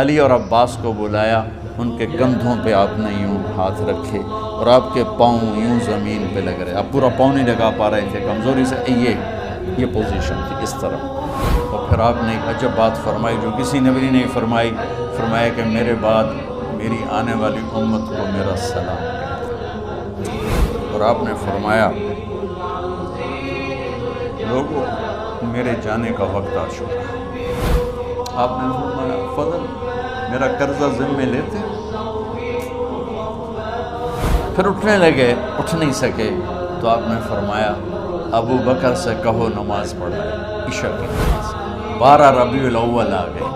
علی اور عباس کو بلایا، ان کے کندھوں پہ آپ نے یوں ہاتھ رکھے اور آپ کے پاؤں یوں زمین پہ لگ رہے، آپ پورا پاؤں نہیں لگا پا رہے تھے کمزوری سے، یہ پوزیشن تھی اس طرح۔ اور پھر آپ نے ایک عجب بات فرمائی جو کسی نبی نے نہیں فرمائی، فرمایا کہ میرے بعد میری آنے والی امت کو میرا سلام کہتے۔ اور آپ نے فرمایا لوگوں میرے جانے کا وقت آ چکا ہے۔ آپ نے فرمایا فضل میرا قرضہ ذمے لیتے؟ پھر اٹھنے لگے، اٹھ نہیں سکے تو آپ نے فرمایا ابو بکر سے کہو نماز پڑھائے، عشاء کی نماز۔ 12 ربیع الاول آ گئی،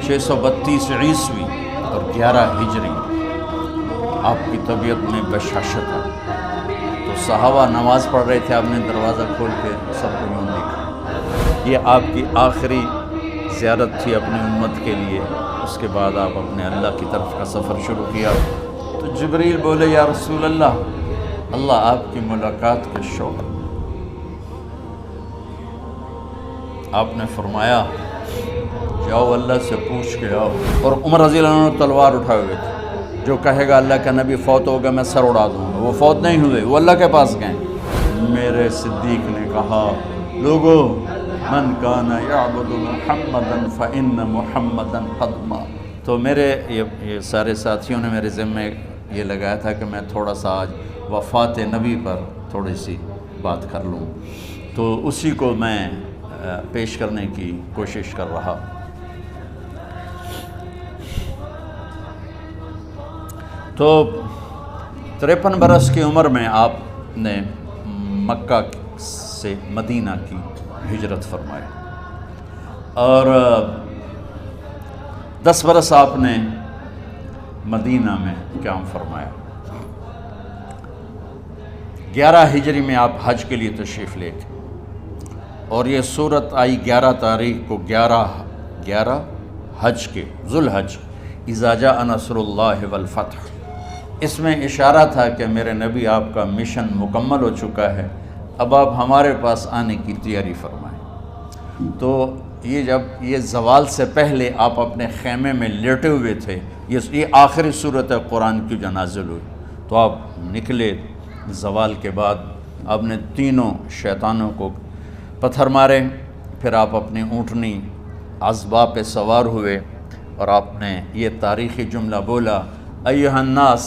632 عیسوی اور 11 ہجری۔ آپ کی طبیعت میں بشاشت ہے، تو صحابہ نماز پڑھ رہے تھے، آپ نے دروازہ کھول کے سب کو یوں دیکھا۔ یہ آپ کی آخری زیارت تھی اپنی امت کے لیے، اس کے بعد آپ اپنے اللہ کی طرف کا سفر شروع کیا۔ تو جبریل بولے یا رسول اللہ، اللہ آپ کی ملاقات کے شوق۔ آپ نے فرمایا جاؤ اللہ سے پوچھ کے آؤ۔ اور عمر رضی اللہ عنہ تلوار اٹھائے ہوئے تھے، جو کہے گا اللہ کا نبی فوت ہو گیا میں سر اڑا دوں گا، وہ فوت نہیں ہوئے، وہ اللہ کے پاس گئے۔ میرے صدیق نے کہا لوگوں من کان یعبد محمدا فإن محمدا قد مات۔ تو میرے یہ سارے ساتھیوں نے میرے ذمے یہ لگایا تھا کہ میں تھوڑا سا آج وفات نبی پر تھوڑی سی بات کر لوں، تو اسی کو میں پیش کرنے کی کوشش کر رہا۔ تو 53 برس کی عمر میں آپ نے مکہ سے مدینہ کی ہجرت فرمائی، اور 10 برس آپ نے مدینہ میں قیام فرمایا۔ 11 ہجری میں آپ حج کے لیے تشریف لے گئے، اور یہ صورت آئی 11 تاریخ کو، 11 حج کے، ذوالحج، اذا جاء نصر اللہ والفتح۔ اس میں اشارہ تھا کہ میرے نبی آپ کا مشن مکمل ہو چکا ہے، اب آپ ہمارے پاس آنے کی تیاری فرمائیں۔ تو یہ جب یہ زوال سے پہلے آپ اپنے خیمے میں لیٹے ہوئے تھے، یہ آخری صورت قرآن کی جو نازل ہوئی، تو آپ نکلے زوال کے بعد، آپ نے تینوں شیطانوں کو پتھر مارے، پھر آپ اپنی اونٹنی عذبہ پہ سوار ہوئے، اور آپ نے یہ تاریخی جملہ بولا ایھا الناس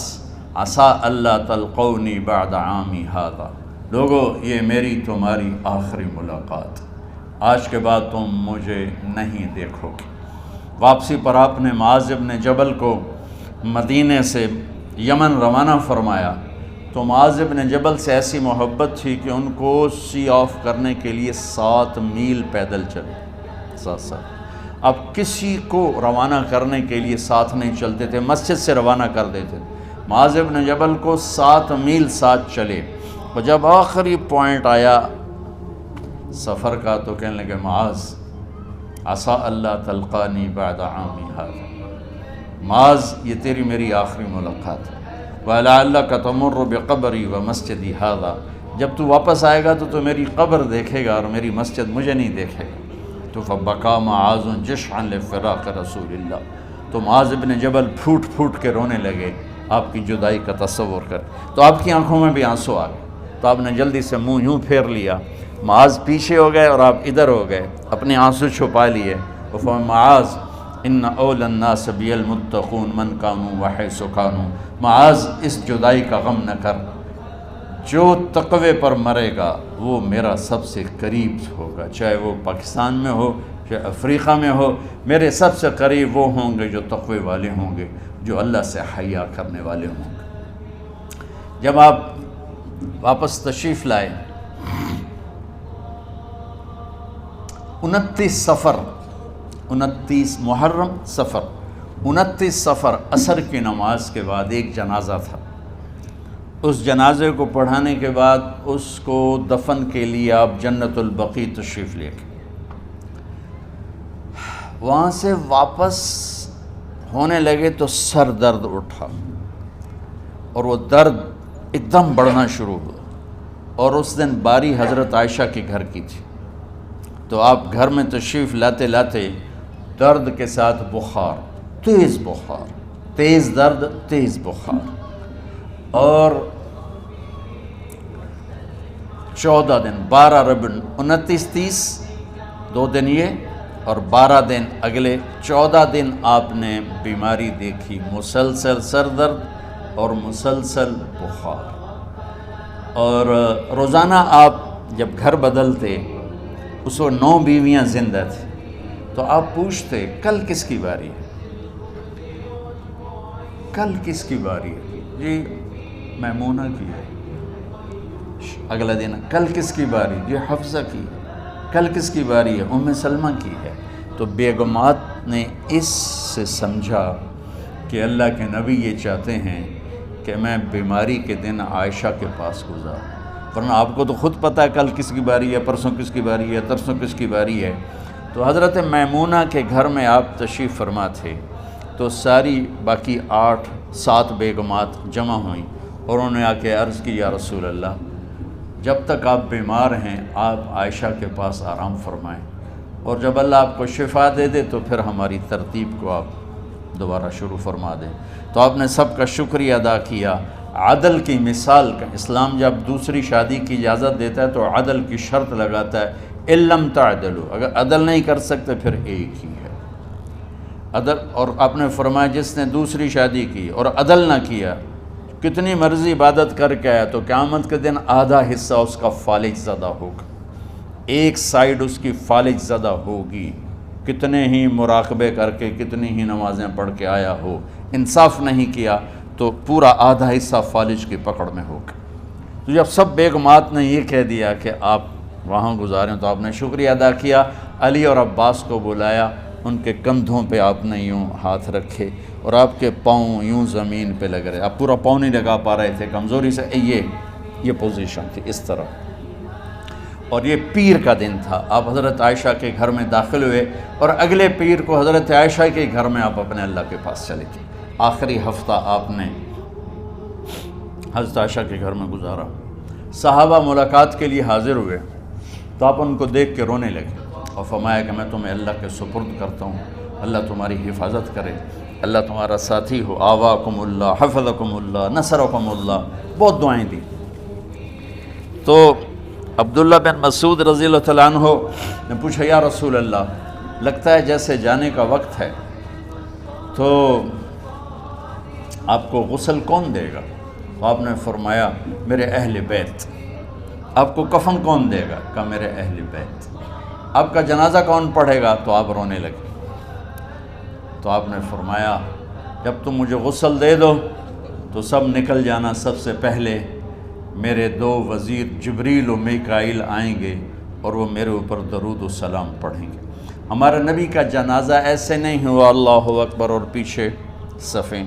عسیٰ اللہ تلقونی بعد عامی ھذا، لوگو یہ میری تمہاری آخری ملاقات، آج کے بعد تم مجھے نہیں دیکھو گے۔ واپسی پر آپ نے معاذ بن جبل کو مدینے سے یمن روانہ فرمایا، تو معاذ بن جبل سے ایسی محبت تھی کہ ان کو سی آف کرنے کے لیے 7 میل پیدل چلے، 7۔ اب کسی کو روانہ کرنے کے لیے ساتھ نہیں چلتے تھے، مسجد سے روانہ کر دیتے تھے۔ معاذ بن جبل کو 7 میل ساتھ چلے، اور جب آخری پوائنٹ آیا سفر کا تو کہنے لگے معاذ عسیٰ اللہ تلقانی بعد عامی ھذا، معاذ یہ تیری میری آخری ملاقات ہے، وَلَعَلَّكَ تَمُرُّ بِقَبْرِي وَمَسْجِدِي ھذا، جب تو واپس آئے گا تو میری قبر دیکھے گا اور میری مسجد مجھے نہیں دیکھے گا۔ تو فَبَكَىٰ مُعَاذٌ جِشْعًا لِفِرَاقِ رسول اللہ، تو معاذ بن جبل پھوٹ پھوٹ کے رونے لگے آپ کی جدائی کا تصور کر، تو آپ کی آنکھوں میں بھی آنسو آ گئے، تو آپ نے جلدی سے منہ یوں پھیر لیا، معاذ پیچھے ہو گئے اور آپ ادھر ہو گئے، اپنے آنسو چھپا لیے۔ معاذ ان اول الناس بی المتقون من کانوا وحیث کانوا، معاذ اس جدائی کا غم نہ کر، جو تقوی پر مرے گا وہ میرا سب سے قریب ہوگا، چاہے وہ پاکستان میں ہو چاہے افریقہ میں ہو، میرے سب سے قریب وہ ہوں گے جو تقوی والے ہوں گے، جو اللہ سے حیا کرنے والے ہوں گے۔ جب آپ واپس تشریف لائے، 29 محرم صفر، 29 صفر عصر کی نماز کے بعد ایک جنازہ تھا، اس جنازے کو پڑھانے کے بعد اس کو دفن کے لیے آپ جنت البقیع تشریف لے گئے۔ وہاں سے واپس ہونے لگے تو سر درد اٹھا، اور وہ درد ایک دم بڑھنا شروع ہوا، اور اس دن باری حضرت عائشہ کے گھر کی تھی، تو آپ گھر میں تشریف لاتے لاتے درد کے ساتھ بخار، تیز درد، تیز بخار، اور 14 دن 12 ربع 29 30 2 دن یہ اور 12 دن اگلے 14 دن آپ نے بیماری دیکھی، مسلسل سر درد اور مسلسل بخار. اور روزانہ آپ جب گھر بدلتے، اس وقت 9 بیویاں زندہ تھیں، تو آپ پوچھتے کل کس کی باری ہے، کل کس کی باری ہے؟ جی میمونہ کی ہے. اگلا دن کل کس کی باری؟ جی حفصہ کی. کل کس کی باری ہے؟ ام سلمہ کی ہے. تو بیگمات نے اس سے سمجھا کہ اللہ کے نبی یہ چاہتے ہیں کہ میں بیماری کے دن عائشہ کے پاس گزاروں، ورنہ آپ کو تو خود پتہ ہے کل کس کی باری ہے، پرسوں کس کی باری ہے، ترسوں کس کی باری ہے. تو حضرت میمونہ کے گھر میں آپ تشریف فرما تھے، تو ساری باقی 8-7 بیگمات جمع ہوئیں اور انہوں نے آ کے عرض کی، یا رسول اللہ، جب تک آپ بیمار ہیں آپ عائشہ کے پاس آرام فرمائیں، اور جب اللہ آپ کو شفا دے دے تو پھر ہماری ترتیب کو آپ دوبارہ شروع فرما دیں. تو آپ نے سب کا شکریہ ادا کیا. عدل کی مثال کا اسلام جب دوسری شادی کی اجازت دیتا ہے تو عدل کی شرط لگاتا ہے، اِلَّمْ تَعْدِلُوا، اگر عدل نہیں کر سکتے پھر ایک ہی ہے عدل. اور آپ نے فرمایا جس نے دوسری شادی کی اور عدل نہ کیا، کتنی مرضی عبادت کر کے آیا، تو قیامت کے دن آدھا حصہ اس کا فالج زدہ ہوگا، ایک سائیڈ اس کی فالج زدہ ہوگی. کتنے ہی مراقبے کر کے کتنی ہی نمازیں پڑھ کے آیا ہو، انصاف نہیں کیا تو پورا آدھا حصہ فالج کی پکڑ میں ہوگا. تو جب سب بیگمات نے یہ کہہ دیا کہ آپ وہاں گزاریں تو آپ نے شکریہ ادا کیا. علی اور عباس کو بلایا، ان کے کندھوں پہ آپ نے یوں ہاتھ رکھے اور آپ کے پاؤں یوں زمین پہ لگ رہے، آپ پورا پاؤں نہیں لگا پا رہے تھے کمزوری سے، یہ پوزیشن تھی اس طرح. اور یہ پیر کا دن تھا، آپ حضرت عائشہ کے گھر میں داخل ہوئے اور اگلے پیر کو حضرت عائشہ کے گھر میں آپ اپنے اللہ کے پاس چلے گئے. آخری ہفتہ آپ نے حضرت عائشہ کے گھر میں گزارا. صحابہ ملاقات کے لیے حاضر ہوئے تو آپ ان کو دیکھ کے رونے لگے اور فرمایا کہ میں تمہیں اللہ کے سپرد کرتا ہوں، اللہ تمہاری حفاظت کرے، اللہ تمہارا ساتھی ہو، آواکم اللہ، حفظکم اللہ، نصرکم اللہ. بہت دعائیں دی. تو عبداللہ بن مسعود رضی اللہ تعالیٰ عنہ نے پوچھا، یا رسول اللہ، لگتا ہے جیسے جانے کا وقت ہے، تو آپ کو غسل کون دے گا؟ آپ نے فرمایا میرے اہل بیت. آپ کو کفن کون دے گا؟ کہا میرے اہل بیت. آپ کا جنازہ کون پڑھے گا؟ تو آپ رونے لگے. تو آپ نے فرمایا جب تم مجھے غسل دے دو تو سب نکل جانا، سب سے پہلے میرے 2 وزیر جبریل و میکائیل آئیں گے اور وہ میرے اوپر درود و سلام پڑھیں گے. ہمارے نبی کا جنازہ ایسے نہیں ہوا اللہ اکبر اور پیچھے صفیں،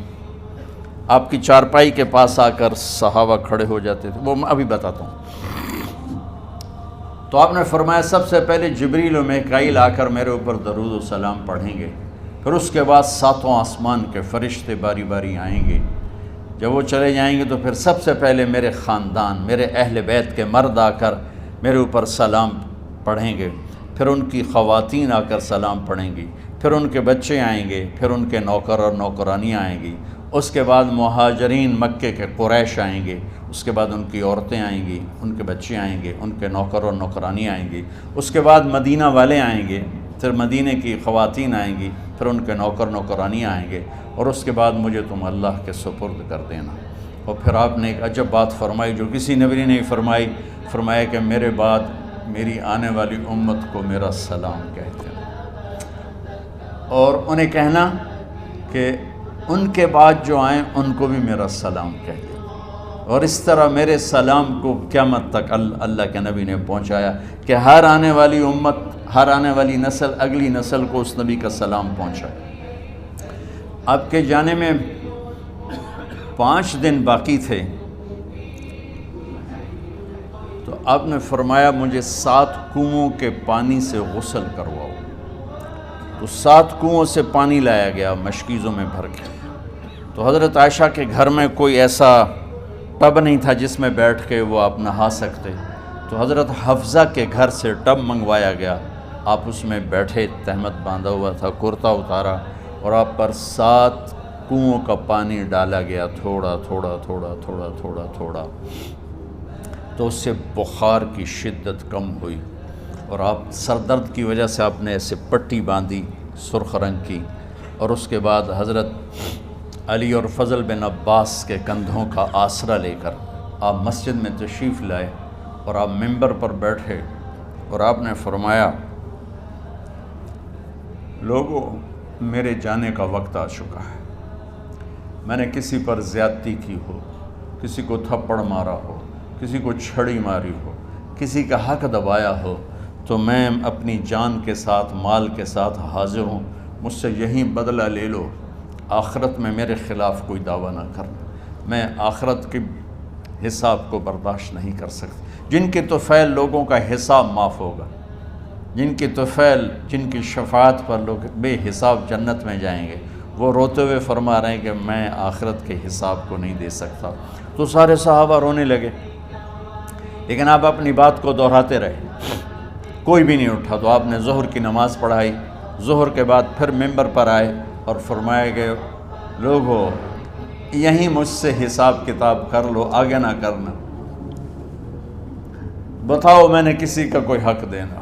آپ کی چارپائی کے پاس آ کر صحابہ کھڑے ہو جاتے تھے، وہ میں ابھی بتاتا ہوں. تو آپ نے فرمایا سب سے پہلے جبریل و میکائیل آ کر میرے اوپر درود و سلام پڑھیں گے، پھر اس کے بعد 7 آسمان کے فرشتے باری باری آئیں گے. جب وہ چلے جائیں گے تو پھر سب سے پہلے میرے خاندان، میرے اہل بیت کے مرد آ کر میرے اوپر سلام پڑھیں گے، پھر ان کی خواتین آ کر سلام پڑھیں گی، پھر ان کے بچے آئیں گے، پھر ان کے نوکر اور نوکرانیاں آئیں گی، اس کے بعد مہاجرین مکے کے قریش آئیں گے، اس کے بعد ان کی عورتیں آئیں گی، ان کے بچے آئیں گے، ان کے نوکر اور نوکرانی آئیں گی، اس کے بعد مدینہ والے آئیں گے، پھر مدینہ کی خواتین آئیں گی، پھر ان کے نوکر نوکرانی آئیں گے، اور اس کے بعد مجھے تم اللہ کے سپرد کر دینا. اور پھر آپ نے ایک عجب بات فرمائی جو کسی نبی نے نہیں فرمائی، فرمایا کہ میرے بعد میری آنے والی امت کو میرا سلام کہتے ہیں، اور انہیں کہنا کہ ان کے بعد جو آئیں ان کو بھی میرا سلام کہتے ہیں. اور اس طرح میرے سلام کو قیامت تک اللہ کے نبی نے پہنچایا کہ ہر آنے والی امت، ہر آنے والی نسل، اگلی نسل کو اس نبی کا سلام پہنچائے. آپ کے جانے میں 5 دن باقی تھے تو آپ نے فرمایا مجھے 7 کنوؤں کے پانی سے غسل کرواؤ. تو 7 کنوؤں سے پانی لایا گیا مشکیزوں میں بھر کے. تو حضرت عائشہ کے گھر میں کوئی ایسا ٹب نہیں تھا جس میں بیٹھ کے وہ آپ نہا سکتے، تو حضرت حفصہ کے گھر سے ٹب منگوایا گیا آپ اس میں بیٹھے، تہمت باندھا ہوا تھا، کرتا اتارا اور آپ پر 7 کنوؤں کا پانی ڈالا گیا، تھوڑا تھوڑا تھوڑا تھوڑا تھوڑا تھوڑا، تو اس سے بخار کی شدت کم ہوئی، اور آپ سر درد کی وجہ سے آپ نے ایسے پٹی باندھی سرخ رنگ کی، اور اس کے بعد حضرت علی اور فضل بن عباس کے کندھوں کا آسرا لے کر آپ مسجد میں تشریف لائے، اور آپ ممبر پر بیٹھے اور آپ نے فرمایا، لوگوں میرے جانے کا وقت آ چکا ہے، میں نے کسی پر زیادتی کی ہو، کسی کو تھپڑ مارا ہو، کسی کو چھڑی ماری ہو، کسی کا حق دبایا ہو، تو میں اپنی جان کے ساتھ، مال کے ساتھ حاضر ہوں، مجھ سے یہیں بدلہ لے لو، آخرت میں میرے خلاف کوئی دعویٰ نہ کرنا، میں آخرت کے حساب کو برداشت نہیں کر سکتا۔ جن کے طفیل لوگوں کا حساب معاف ہوگا، جن کے طفیل، جن کی شفاعت پر لوگ بے حساب جنت میں جائیں گے، وہ روتے ہوئے فرما رہے ہیں کہ میں آخرت کے حساب کو نہیں دے سکتا۔ تو سارے صحابہ رونے لگے، لیکن آپ اپنی بات کو دہراتے رہے، کوئی بھی نہیں اٹھا۔ تو آپ نے ظہر کی نماز پڑھائی، ظہر کے بعد پھر ممبر پر آئے اور فرمایا کہ لوگو یہیں مجھ سے حساب کتاب کر لو، آگے نہ کرنا، بتاؤ میں نے کسی کا کوئی حق دینا۔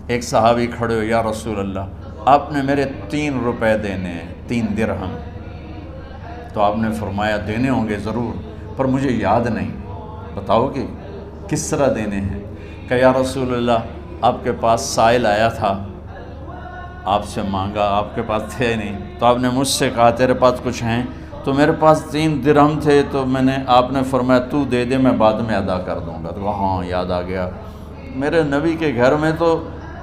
ایک صحابی کھڑے ہو، یا رسول اللہ آپ نے میرے 3 روپے دینے ہیں، 3 درہم۔ تو آپ نے فرمایا دینے ہوں گے ضرور، پر مجھے یاد نہیں، بتاؤ کہ کس طرح دینے ہیں؟ کہ یا رسول اللہ آپ کے پاس سائل آیا تھا، آپ سے مانگا، آپ کے پاس تھے نہیں، تو آپ نے مجھ سے کہا تیرے پاس کچھ ہیں؟ تو میرے پاس 3 درہم تھے، تو آپ نے فرمایا تو دے دے، میں بعد میں ادا کر دوں گا۔ تو ہاں یاد آ گیا، میرے نبی کے گھر میں تو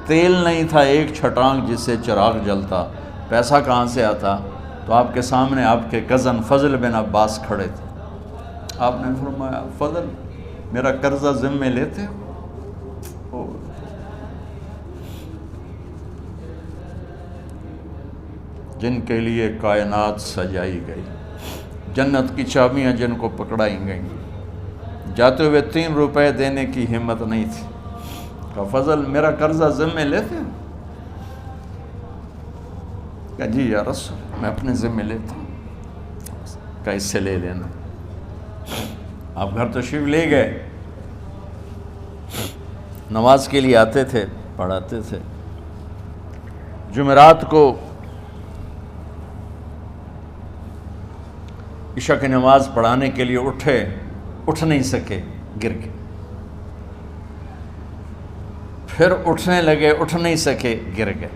تیل نہیں تھا، ایک چھٹانگ جس سے چراغ جلتا، پیسہ کہاں سے آتا؟ تو آپ کے سامنے آپ کے کزن فضل بن عباس کھڑے تھے، آپ نے فرمایا فضل میرا قرضہ ذمے لیتے ہو؟ جن کے لیے کائنات سجائی گئی، جنت کی چابیاں جن کو پکڑائی گئیں، جاتے ہوئے 3 روپے دینے کی ہمت نہیں تھی۔ کہا فضل میرا قرضہ ذمے لیتے ہیں؟ کہا جی یا رسول میں اپنے ذمے لیتا ہوں۔ کہا اس سے لے لینا۔ آپ گھر تشریف لے گئے، نماز کے لیے آتے تھے، پڑھاتے تھے۔ جمعرات کو عشاء کی نماز پڑھانے کے لیے اٹھ نہیں سکے، گر گئے، پھر اٹھنے لگے، اٹھ نہیں سکے، گر گئے،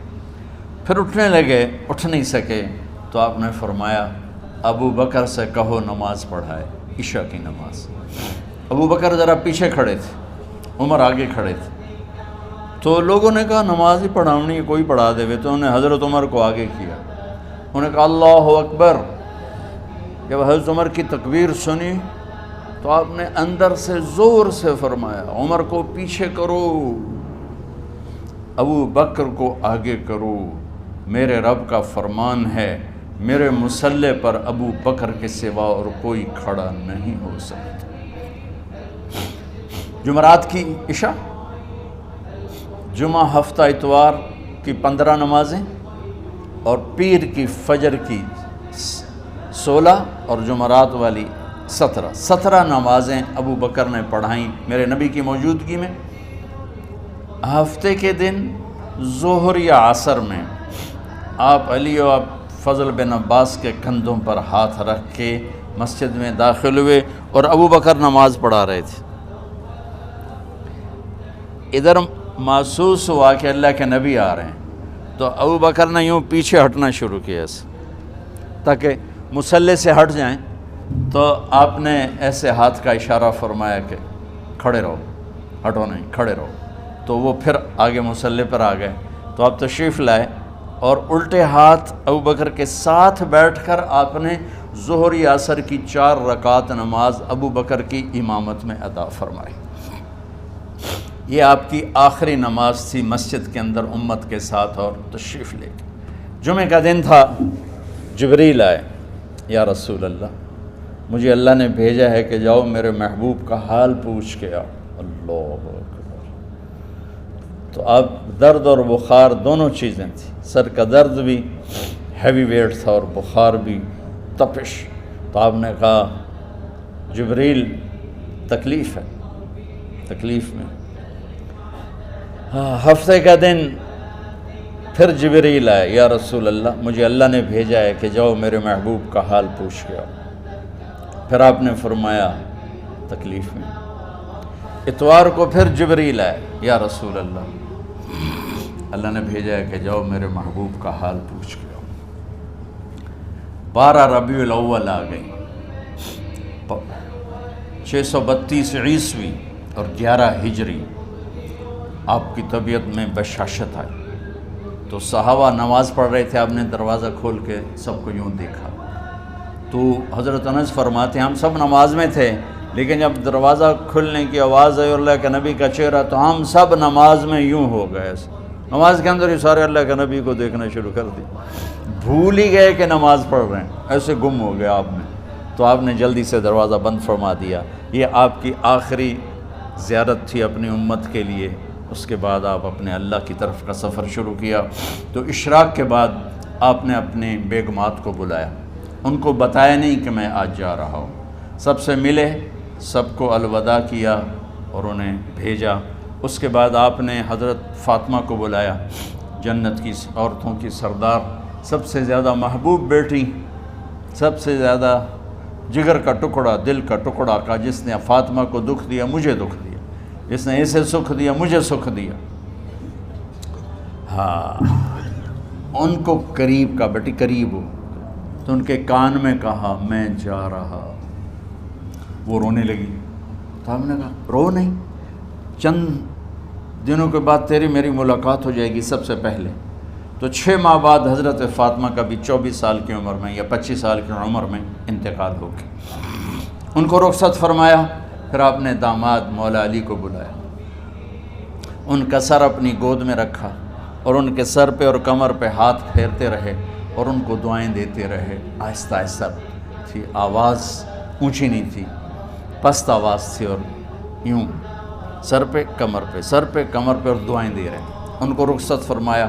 پھر اٹھنے لگے، اٹھ نہیں سکے، تو آپ نے فرمایا ابو بکر سے کہو نماز پڑھائے، عشاء کی نماز۔ ابو بکر ذرا پیچھے کھڑے تھے، عمر آگے کھڑے تھے، تو لوگوں نے کہا نماز ہی پڑھاؤنی ہے، کوئی پڑھا دے ہوئے، تو انہوں نے حضرت عمر کو آگے کیا، انہوں نے کہا اللہ اکبر۔ جب حضرت عمر کی تکبیر سنی تو آپ نے اندر سے زور سے فرمایا عمر کو پیچھے کرو، ابو بکر کو آگے کرو، میرے رب کا فرمان ہے میرے مصلی پر ابو بکر کے سوا اور کوئی کھڑا نہیں ہو سکتا۔ جمعرات کی عشاء، جمعہ ہفتہ اتوار کی 15 نمازیں، اور پیر کی فجر کی 16 اور جمعرات والی 17 نمازیں ابو بکر نے پڑھائیں میرے نبی کی موجودگی میں۔ ہفتے کے دن ظہر یا عصر میں آپ علی و فضل بن عباس کے کندھوں پر ہاتھ رکھ کے مسجد میں داخل ہوئے اور ابو بکر نماز پڑھا رہے تھے۔ ادھر محسوس ہوا کہ اللہ کے نبی آ رہے ہیں، تو ابو بکر نے یوں پیچھے ہٹنا شروع کیا ایسے تاکہ مصلی سے ہٹ جائیں، تو آپ نے ایسے ہاتھ کا اشارہ فرمایا کہ کھڑے رہو، ہٹو نہیں، کھڑے رہو۔ تو وہ پھر آگے مصلی پر آ گئے، تو آپ تشریف لائے اور الٹے ہاتھ ابو بکر کے ساتھ بیٹھ کر آپ نے ظہر یا عصر کی 4 رکعت نماز ابو بکر کی امامت میں ادا فرمائی۔ یہ آپ کی آخری نماز تھی مسجد کے اندر امت کے ساتھ اور تشریف لے کے۔ جمعہ کا دن تھا، جبریل آئے، یا رسول اللہ مجھے اللہ نے بھیجا ہے کہ جاؤ میرے محبوب کا حال پوچھ کے آؤ۔ اللہ اکبر، تو اب درد اور بخار دونوں چیزیں تھیں، سر کا درد بھی ہیوی ویٹ تھا اور بخار بھی، تپش۔ تو آپ نے کہا جبریل تکلیف ہے، تکلیف میں۔ ہفتے کا دن پھر جبریل آئے، یا رسول اللہ مجھے اللہ نے بھیجا ہے کہ جاؤ میرے محبوب کا حال پوچھ کے آؤ۔ پھر آپ نے فرمایا تکلیف میں۔ اتوار کو پھر جبریل آئے، یا رسول اللہ نے بھیجا ہے کہ جاؤ میرے محبوب کا حال پوچھ کے آؤ۔ 12 ربیع الاول آ گئی، 632 عیسوی اور 11 ہجری، آپ کی طبیعت میں بشاشت آئی۔ تو صحابہ نماز پڑھ رہے تھے، آپ نے دروازہ کھول کے سب کو یوں دیکھا۔ تو حضرت انس فرماتے ہیں ہم سب نماز میں تھے، لیکن جب دروازہ کھلنے کی آواز آئی اللہ کے نبی کا چہرہ، تو ہم سب نماز میں یوں ہو گئے، نماز کے اندر ہی سارے اللہ کے نبی کو دیکھنا شروع کر دی، بھول ہی گئے کہ نماز پڑھ رہے ہیں، ایسے گم ہو گیا آپ میں۔ تو آپ نے جلدی سے دروازہ بند فرما دیا۔ یہ آپ کی آخری زیارت تھی اپنی امت کے لیے۔ اس کے بعد آپ اپنے اللہ کی طرف کا سفر شروع کیا۔ تو اشراق کے بعد آپ نے اپنے بیگمات کو بلایا، ان کو بتایا نہیں کہ میں آج جا رہا ہوں، سب سے ملے، سب کو الوداع کیا اور انہیں بھیجا۔ اس کے بعد آپ نے حضرت فاطمہ کو بلایا، جنت کی عورتوں کی سردار، سب سے زیادہ محبوب بیٹی، سب سے زیادہ جگر کا ٹکڑا، دل کا ٹکڑا کا، جس نے فاطمہ کو دکھ دیا مجھے دکھ دیا، جس نے اسے سکھ دیا مجھے سکھ دیا۔ ہاں، ان کو قریب کا، بیٹی قریب ہو، تو ان کے کان میں کہا میں جا رہا۔ وہ رونے لگی، تو ہم نے کہا رو نہیں، چند دنوں کے بعد تیری میری ملاقات ہو جائے گی سب سے پہلے۔ تو 6 ماہ بعد حضرت فاطمہ کا بھی 24 سال کی عمر میں یا 25 سال کی عمر میں انتقال ہو گیا۔ ان کو رخصت فرمایا۔ پھر آپ نے داماد مولا علی کو بلایا، ان کا سر اپنی گود میں رکھا اور ان کے سر پہ اور کمر پہ ہاتھ پھیرتے رہے اور ان کو دعائیں دیتے رہے۔ آہستہ آہستہ تھی، آواز اونچی نہیں تھی، پست آواز تھی، اور یوں سر پہ کمر پہ، سر پہ کمر پہ، اور دعائیں دے رہے ہیں۔ ان کو رخصت فرمایا۔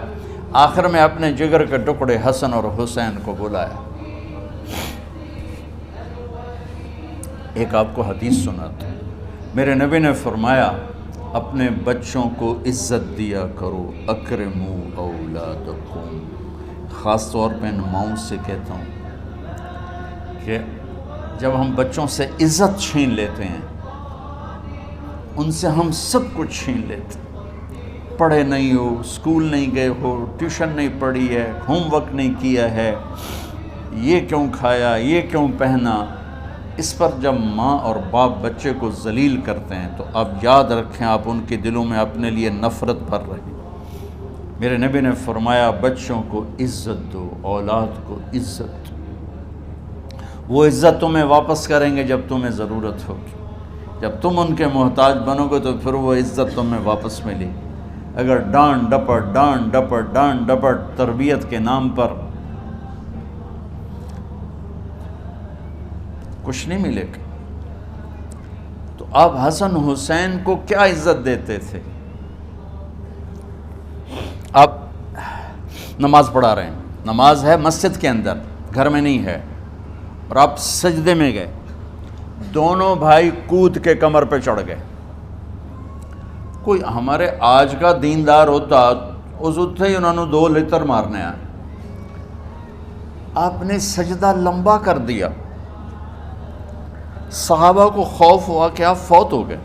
آخر میں اپنے جگر کے ٹکڑے حسن اور حسین کو بلایا۔ ایک آپ کو حدیث سناتا ہوں۔ میرے نبی نے فرمایا اپنے بچوں کو عزت دیا کرو، اکرموا اولادکم۔ خاص طور پہ ان ماؤں سے کہتا ہوں کہ جب ہم بچوں سے عزت چھین لیتے ہیں، ان سے ہم سب کچھ چھین لیتے ہیں۔ پڑھے نہیں ہو، اسکول نہیں گئے ہو، ٹیوشن نہیں پڑھی ہے، ہوم ورک نہیں کیا ہے، یہ کیوں کھایا، یہ کیوں پہنا، اس پر جب ماں اور باپ بچے کو ذلیل کرتے ہیں تو اب یاد رکھیں آپ ان کے دلوں میں اپنے لیے نفرت بھر رہے ہیں۔ میرے نبی نے فرمایا بچوں کو عزت دو، اولاد کو عزت دو۔ وہ عزت تمہیں واپس کریں گے جب تمہیں ضرورت ہوگی، جب تم ان کے محتاج بنو گے تو پھر وہ عزت تمہیں واپس ملے۔ اگر ڈانٹ ڈپٹ تربیت کے نام پر کچھ نہیں ملے گا۔ تو آپ حسن حسین کو کیا عزت دیتے تھے؟ آپ نماز پڑھا رہے ہیں، نماز ہے مسجد کے اندر، گھر میں نہیں ہے، اور آپ سجدے میں گئے، دونوں بھائی کود کے کمر پہ چڑھ گئے۔ کوئی ہمارے آج کا دیندار ہوتا اس اٹھتے ہی انہوں نے 2 لتر مارنے آئے۔ آپ نے سجدہ لمبا کر دیا، صحابہ کو خوف ہوا کہ آپ فوت ہو گئے۔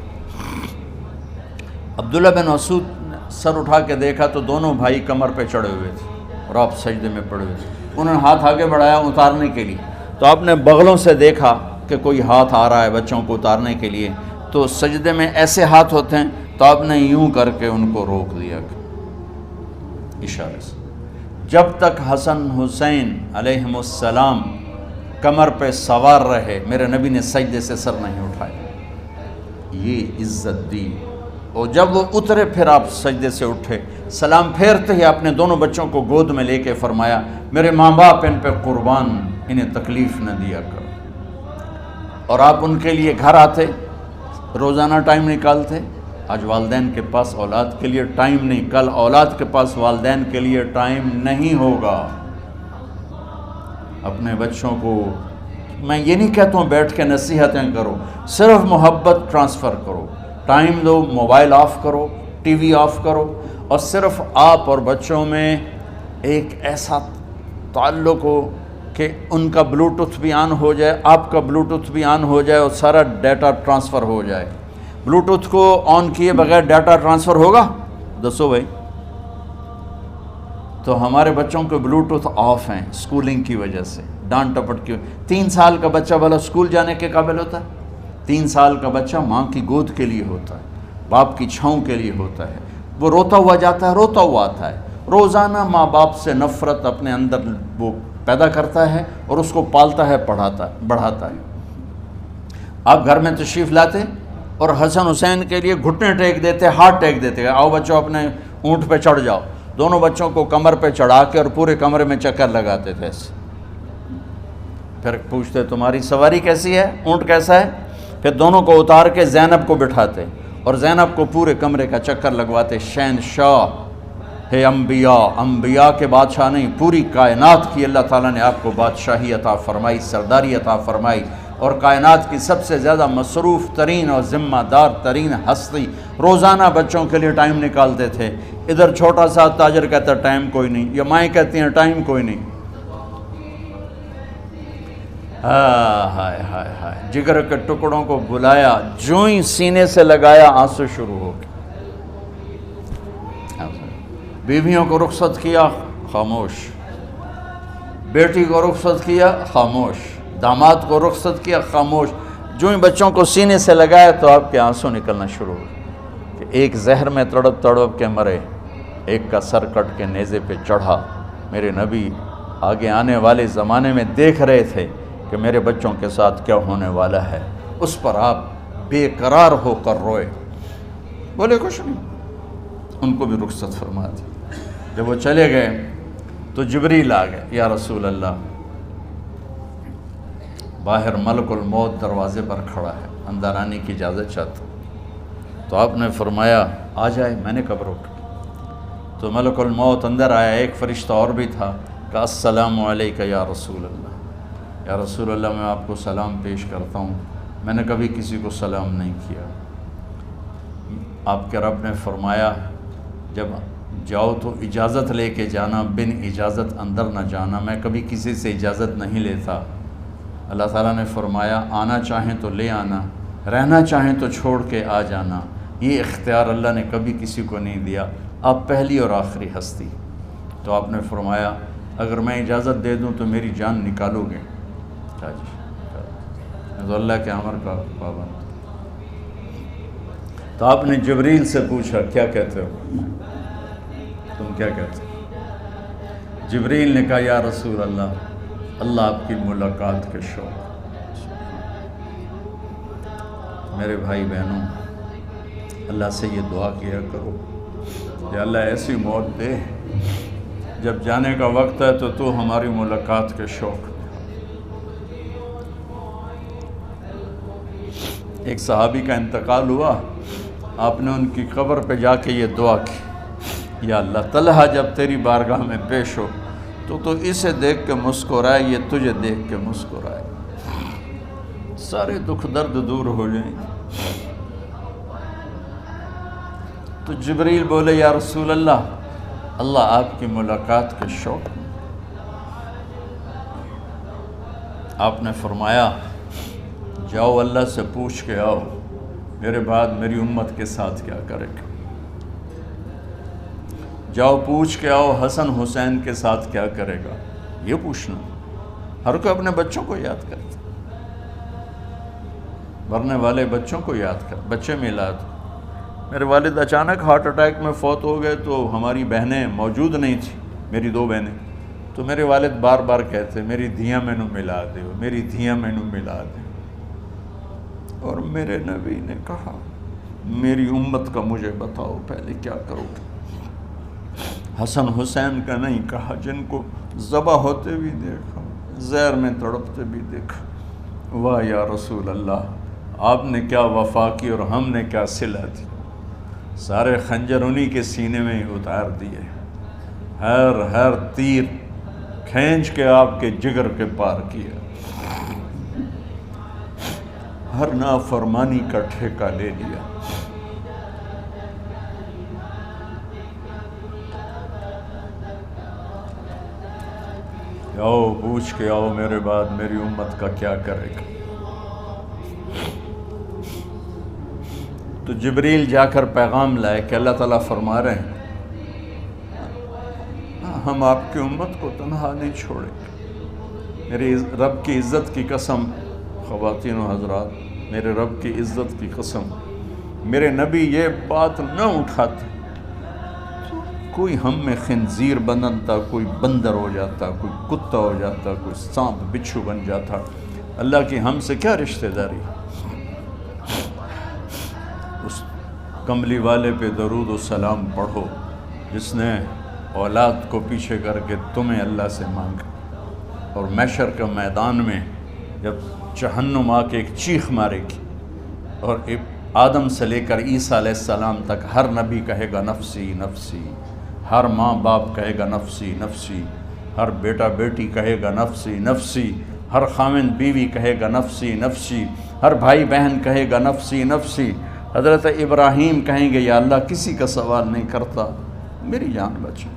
عبداللہ بن مسعود نے سر اٹھا کے دیکھا تو دونوں بھائی کمر پہ چڑھے ہوئے تھے اور آپ سجدے میں پڑے ہوئے تھے۔ انہوں نے ہاتھ آگے بڑھایا اتارنے کے لیے، تو آپ نے بغلوں سے دیکھا کہ کوئی ہاتھ آ رہا ہے بچوں کو اتارنے کے لیے، تو سجدے میں ایسے ہاتھ ہوتے ہیں، تو آپ نے یوں کر کے ان کو روک دیا اشارے سے۔ جب تک حسن حسین علیہم السلام کمر پہ سوار رہے میرے نبی نے سجدے سے سر نہیں اٹھایا، یہ عزت دی۔ اور جب وہ اترے پھر آپ سجدے سے اٹھے، سلام پھیرتے ہی آپ نے دونوں بچوں کو گود میں لے کے فرمایا میرے ماں باپ ان پہ قربان، انہیں تکلیف نہ دیا کرو۔ اور آپ ان کے لیے گھر آتے، روزانہ ٹائم نکالتے، آج والدین کے پاس اولاد کے لیے ٹائم نہیں، کل اولاد کے پاس والدین کے لیے ٹائم نہیں ہوگا۔ اپنے بچوں کو میں یہ نہیں کہتا ہوں بیٹھ کے نصیحتیں کرو، صرف محبت ٹرانسفر کرو، ٹائم دو، موبائل آف کرو، ٹی وی آف کرو، اور صرف آپ اور بچوں میں ایک ایسا تعلق ہو کہ ان کا بلوٹوتھ بھی آن ہو جائے، آپ کا بلوٹوتھ بھی آن ہو جائے اور سارا ڈیٹا ٹرانسفر ہو جائے۔ بلوٹوتھ کو آن کیے بغیر ڈیٹا ٹرانسفر ہوگا؟ دسو بھائی۔ تو ہمارے بچوں کے بلوٹوتھ آف ہیں اسکولنگ کی وجہ سے، ڈانٹ ٹپٹ کی۔ 3 سال کا بچہ بھلا اسکول جانے کے قابل ہوتا ہے؟ 3 سال کا بچہ ماں کی گود کے لیے ہوتا ہے، باپ کی چھاؤں کے لیے ہوتا ہے، وہ روتا ہوا جاتا ہے، روتا ہوا آتا ہے، روزانہ ماں باپ سے نفرت اپنے اندر وہ پیدا کرتا ہے اور اس کو پالتا ہے، بڑھاتا ہے۔ آپ گھر میں تشریف لاتے اور حسن حسین کے لیے گھٹنے ٹیک دیتے، ہاتھ ٹیک دیتے، آؤ بچوں اپنے اونٹ پہ چڑھ جاؤ، دونوں بچوں کو کمر پہ چڑھا کے اور پورے کمرے میں چکر لگاتے تھے ایسے۔ پھر پوچھتے تمہاری سواری کیسی ہے، اونٹ کیسا ہے؟ پھر دونوں کو اتار کے زینب کو بٹھاتے اور زینب کو پورے کمرے کا چکر لگواتے۔ شہنشاہ ہے انبیاء، انبیاء کے بادشاہ نہیں، پوری کائنات کی اللہ تعالیٰ نے آپ کو بادشاہی عطا فرمائی، سرداری عطا فرمائی، اور کائنات کی سب سے زیادہ مصروف ترین اور ذمہ دار ترین ہستی روزانہ بچوں کے لیے ٹائم نکالتے تھے۔ ادھر چھوٹا سا تاجر کہتا ہے ٹائم کوئی نہیں، یا مائیں کہتی ہیں ٹائم کوئی نہیں۔ ہائے ہائے ہائے، جگر کے ٹکڑوں کو بلایا، جو ہی سینے سے لگایا آنسو شروع ہو گئے۔ بیویوں کو رخصت کیا، خاموش، بیٹی کو رخصت کیا، خاموش، داماد کو رخصت کیا، خاموش، جو ہی بچوں کو سینے سے لگایا تو آپ کے آنسو نکلنا شروع ہو کہ ایک زہر میں تڑپ تڑپ کے مرے، ایک کا سر کٹ کے نیزے پہ چڑھا۔ میرے نبی آگے آنے والے زمانے میں دیکھ رہے تھے کہ میرے بچوں کے ساتھ کیا ہونے والا ہے، اس پر آپ بے قرار ہو کر روئے، بولے کچھ نہیں، ان کو بھی رخصت فرما دی۔ جب وہ چلے گئے تو جبریل آ گئے، یا رسول اللہ، باہر ملک الموت دروازے پر کھڑا ہے، اندر آنے کی اجازت چاہتا۔ تو آپ نے فرمایا آ جائے، میں نے کب روکا؟ تو ملک الموت اندر آیا، ایک فرشتہ اور بھی تھا، کہا السلام علیکہ یا رسول اللہ، یا رسول اللہ میں آپ کو سلام پیش کرتا ہوں، میں نے کبھی کسی کو سلام نہیں کیا۔ آپ کے رب نے فرمایا جب جاؤ تو اجازت لے کے جانا، بن اجازت اندر نہ جانا، میں کبھی کسی سے اجازت نہیں لیتا۔ اللہ تعالیٰ نے فرمایا آنا چاہیں تو لے آنا، رہنا چاہیں تو چھوڑ کے آ جانا، یہ اختیار اللہ نے کبھی کسی کو نہیں دیا، آپ پہلی اور آخری ہستی۔ تو آپ نے فرمایا اگر میں اجازت دے دوں تو میری جان نکالو گے؟ کہا جی، تو اللہ کے امر کا پابند۔ تو آپ نے جبریل سے پوچھا کیا کہتے ہو، تم کیا کہتے ہو؟ جبریل نے کہا یا رسول اللہ، اللہ آپ کی ملاقات کے شوق۔ میرے بھائی بہنوں، اللہ سے یہ دعا کیا کرو کہ اللہ ایسی موت دے جب جانے کا وقت ہے تو ہماری ملاقات کے شوق۔ ایک صحابی کا انتقال ہوا، آپ نے ان کی قبر پہ جا کے یہ دعا کی، یا اللہ طلحہ جب تیری بارگاہ میں پیش ہو تو اسے دیکھ کے مسکرائے، یہ تجھے دیکھ کے مسکرائے، سارے دکھ درد دور ہو جائیں۔ تو جبریل بولے یا رسول اللہ، اللہ آپ کی ملاقات کے شوق۔ آپ نے فرمایا جاؤ اللہ سے پوچھ کے آؤ میرے بعد میری امت کے ساتھ کیا کرے گا، جاؤ پوچھ کے آؤ حسن حسین کے ساتھ کیا کرے گا۔ یہ پوچھنا، ہر کوئی اپنے بچوں کو یاد کرتا، مرنے والے بچوں کو یاد کر، بچے میلاد۔ میرے والد اچانک ہارٹ اٹیک میں فوت ہو گئے تو ہماری بہنیں موجود نہیں تھیں، میری 2 بہنیں، تو میرے والد بار بار کہتے میری دھیاں مینوں ملا دیو، میری دھیاں مینوں ملا دیو۔ اور میرے نبی نے کہا میری امت کا مجھے بتاؤ پہلے کیا کرو گے؟ حسن حسین کا نہیں کہا، جن کو ذبح ہوتے بھی دیکھا، زہر میں تڑپتے بھی دیکھا۔ واہ یا رسول اللہ، آپ نے کیا وفا کی اور ہم نے کیا صلہ دی۔ سارے خنجر انہی کے سینے میں ہی اتار دیے، ہر تیر کھینچ کے آپ کے جگر کے پار کیا، ہر نافرمانی کا ٹھیکہ لے لیا۔ آؤ پوچھ کے آؤ میرے بعد میری امت کا کیا کرے گا۔ تو جبریل جا کر پیغام لائے کہ اللہ تعالیٰ فرما رہے ہیں ہم آپ کی امت کو تنہا نہیں چھوڑیں گے۔ میرے رب کی عزت کی قسم، خواتین و حضرات، میرے رب کی عزت کی قسم، میرے نبی یہ بات نہ اٹھاتے تو کوئی ہم میں خنزیر بنتا، کوئی بندر ہو جاتا، کوئی کتا ہو جاتا، کوئی سانپ بچھو بن جاتا۔ اللہ کی ہم سے کیا رشتہ داری؟ اس کملی والے پہ درود و سلام پڑھو جس نے اولاد کو پیچھے کر کے تمہیں اللہ سے مانگا، اور محشر کا میدان میں جب جہنم آ کے ایک چیخ مارے گی اور آدم سے لے کر عیسیٰ علیہ السلام تک ہر نبی کہے گا نفسی نفسی، ہر ماں باپ کہے گا نفسی نفسی، ہر بیٹا بیٹی کہے گا نفسی نفسی، ہر خاوند بیوی کہے گا نفسی نفسی، ہر بھائی بہن کہے گا نفسی نفسی۔ حضرت ابراہیم کہیں گے یا اللہ کسی کا سوال نہیں کرتا، میری جان بچے۔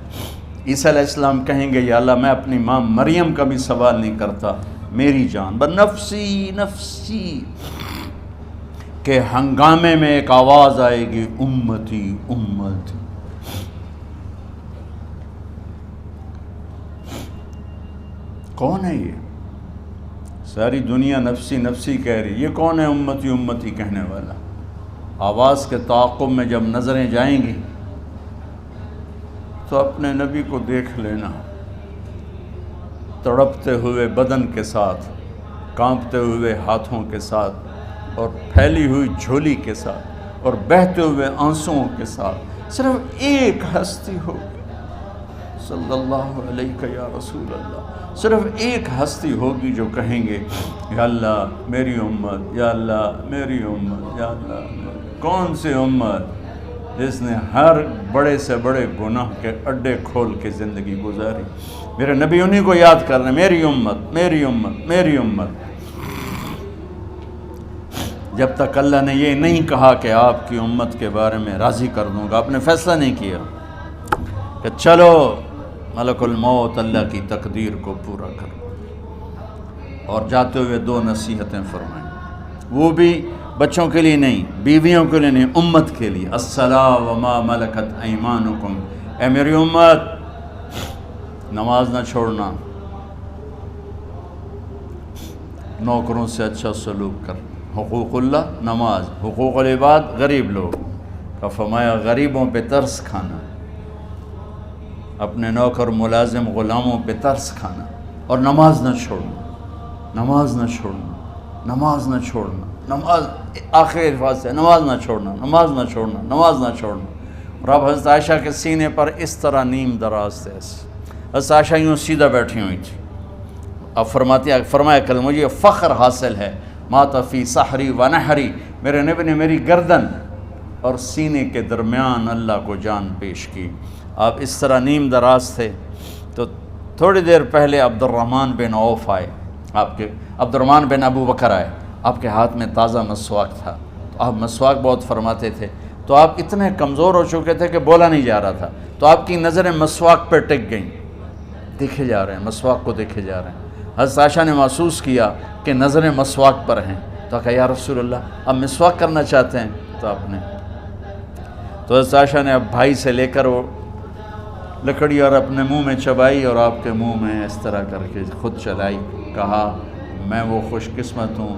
عیسیٰ علیہ السلام کہیں گے یا اللہ میں اپنی ماں مریم کا بھی سوال نہیں کرتا، میری جان بس نفسی نفسی۔ کہ ہنگامے میں ایک آواز آئے گی امتی امتی۔ کون ہے یہ؟ ساری دنیا نفسی نفسی کہہ رہی، یہ کون ہے امتی امتی کہنے والا؟ آواز کے تعاقب میں جب نظریں جائیں گی تو اپنے نبی کو دیکھ لینا، تڑپتے ہوئے بدن کے ساتھ، کانپتے ہوئے ہاتھوں کے ساتھ، اور پھیلی ہوئی جھولی کے ساتھ، اور بہتے ہوئے آنسوؤں کے ساتھ۔ صرف ایک ہستی ہوگی، صلی اللہ علیہ یا رسول اللہ، صرف ایک ہستی ہوگی جو کہیں گے یا اللہ میری امت، یا اللہ میری امت، یا اللہ۔ کون سی امت؟ جس نے ہر بڑے سے بڑے گناہ کے اڈے کھول کے زندگی گزاری۔ میرے نبی انہی کو یاد کر رہے ہیں، میری امت میری امت میری امت۔ جب تک اللہ نے یہ نہیں کہا کہ آپ کی امت کے بارے میں راضی کر دوں گا، آپ نے فیصلہ نہیں کیا کہ چلو ملک الموت اللہ کی تقدیر کو پورا کرو، اور جاتے ہوئے دو نصیحتیں فرمائیں، وہ بھی بچوں کے لیے نہیں، بیویوں کے لیے نہیں، امت کے لیے۔ الصلاۃ وما ملکت ایمانکم، اے میری امت نماز نہ چھوڑنا، نوکروں سے اچھا سلوک کر، حقوق اللہ نماز، حقوق العباد غریب لوگ کا فرمایا غریبوں پہ ترس کھانا، اپنے نوکر ملازم غلاموں پہ ترس کھانا، اور نماز نہ چھوڑنا، نماز نہ چھوڑنا، نماز نہ چھوڑنا، نماز آخری الفاظ سے نماز نہ چھوڑنا، نماز نہ چھوڑنا، نماز نہ چھوڑنا۔ اور اب حضرت عائشہ کے سینے پر اس طرح نیم دراز تھے، حضرت عائشہ یوں سیدھا بیٹھی ہوئی تھی۔ اب فرمایا کل مجھے فخر حاصل ہے، مات فی سحری و نحری، میرے نبی نے میری گردن اور سینے کے درمیان اللہ کو جان پیش کی۔ آپ اس طرح نیم دراز تھے تو تھوڑی دیر پہلے عبد الرحمن بن عوف آئے، عبد الرحمن بن ابو بکر آئے، آپ کے ہاتھ میں تازہ مسواک تھا، تو آپ مسواک بہت فرماتے تھے، تو آپ اتنے کمزور ہو چکے تھے کہ بولا نہیں جا رہا تھا، تو آپ کی نظریں مسواک پہ ٹک گئیں، دیکھے جا رہے ہیں، مسواک کو دیکھے جا رہے ہیں۔ حضرت عائشہ نے محسوس کیا کہ نظریں مسواک پر ہیں، تو کہا یا رسول اللہ اب مسواک کرنا چاہتے ہیں، تو آپ نے تو حضرت عائشہ نے اب بھائی سے لے کر وہ لکڑی اور اپنے منہ میں چبائی، اور آپ کے منہ میں اس طرح کر کے خود چلائی، کہا میں وہ خوش قسمت ہوں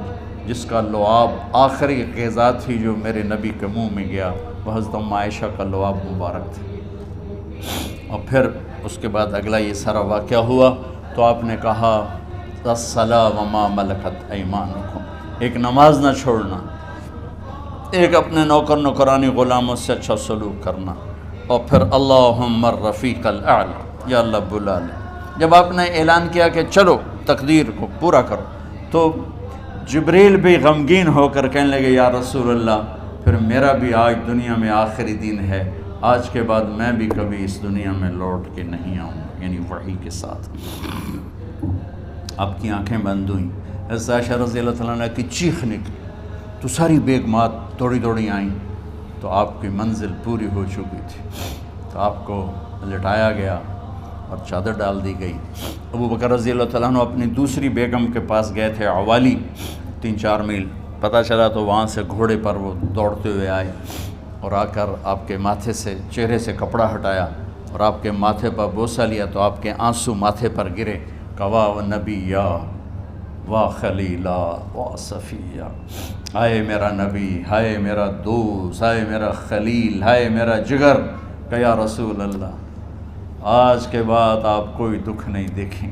جس کا لعاب آخری غذا تھی جو میرے نبی کے منہ میں گیا، وہ حضرت ام عائشہ کا لعاب مبارک تھا۔ اور پھر اس کے بعد اگلا یہ سارا واقعہ ہوا، تو آپ نے کہا الصلاۃ وما ملکت ایمانکم، ایک نماز نہ چھوڑنا، ایک اپنے نوکر نوکرانی غلاموں سے اچھا سلوک کرنا، اور پھر اللہم الرفیق الاعلی، یا اللہ بلا لے۔ جب آپ نے اعلان کیا کہ چلو تقدیر کو پورا کرو، تو جبریل بھی غمگین ہو کر کہنے لگے یا رسول اللہ پھر میرا بھی آج دنیا میں آخری دن ہے، آج کے بعد میں بھی کبھی اس دنیا میں لوٹ کے نہیں آؤں گا، یعنی وحی کے ساتھ۔ آپ کی آنکھیں بند ہوئیں، حضرت عائشہ رضی اللہ تعالیٰ عنہ کی چیخ نکلی تو ساری بیگمات دوڑی دوڑی آئیں، تو آپ کی منزل پوری ہو چکی تھی، تو آپ کو لٹایا گیا اور چادر ڈال دی گئی۔ ابو بکر رضی اللہ تعالیٰ عنہ اپنی دوسری بیگم کے پاس گئے تھے، عوالی، 3-4 میل پتہ چلا، تو وہاں سے گھوڑے پر وہ دوڑتے ہوئے آئے اور آ کر آپ کے ماتھے سے، چہرے سے کپڑا ہٹایا اور آپ کے ماتھے پر بوسہ لیا، تو آپ کے آنسو ماتھے پر گرے، کوا و نبیّا وا خلیلا وا صفیہ، ہائے میرا نبی، ہائے میرا دوست، ہائے میرا خلیل، ہائے میرا جگر، کہ یا رسول اللہ آج کے بعد آپ کوئی دکھ نہیں دیکھیں۔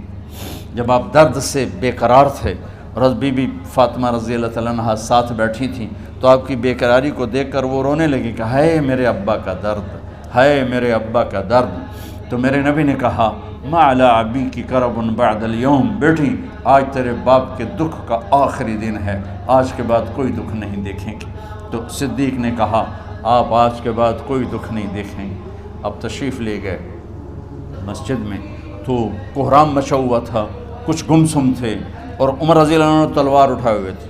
جب آپ درد سے بے قرار تھے اور بی بی فاطمہ رضی اللہ تعالیٰ عنہ ساتھ بیٹھی تھیں، تو آپ کی بے قراری کو دیکھ کر وہ رونے لگی کہ ہائے میرے ابا کا درد، ہائے میرے ابا کا درد۔ تو میرے نبی نے کہا ما علی ابی کی کرب بعد اليوم، بیٹی آج تیرے باپ کے دکھ کا آخری دن ہے، آج کے بعد کوئی دکھ نہیں دیکھیں گے۔ تو صدیق نے کہا آپ آج کے بعد کوئی دکھ نہیں دیکھیں گے۔ اب تشریف لے گئے مسجد میں، تو کوہرام مچا ہوا تھا، کچھ گمسم تھے، اور عمر رضی اللہ عنہ تلوار اٹھائے ہوئے تھے۔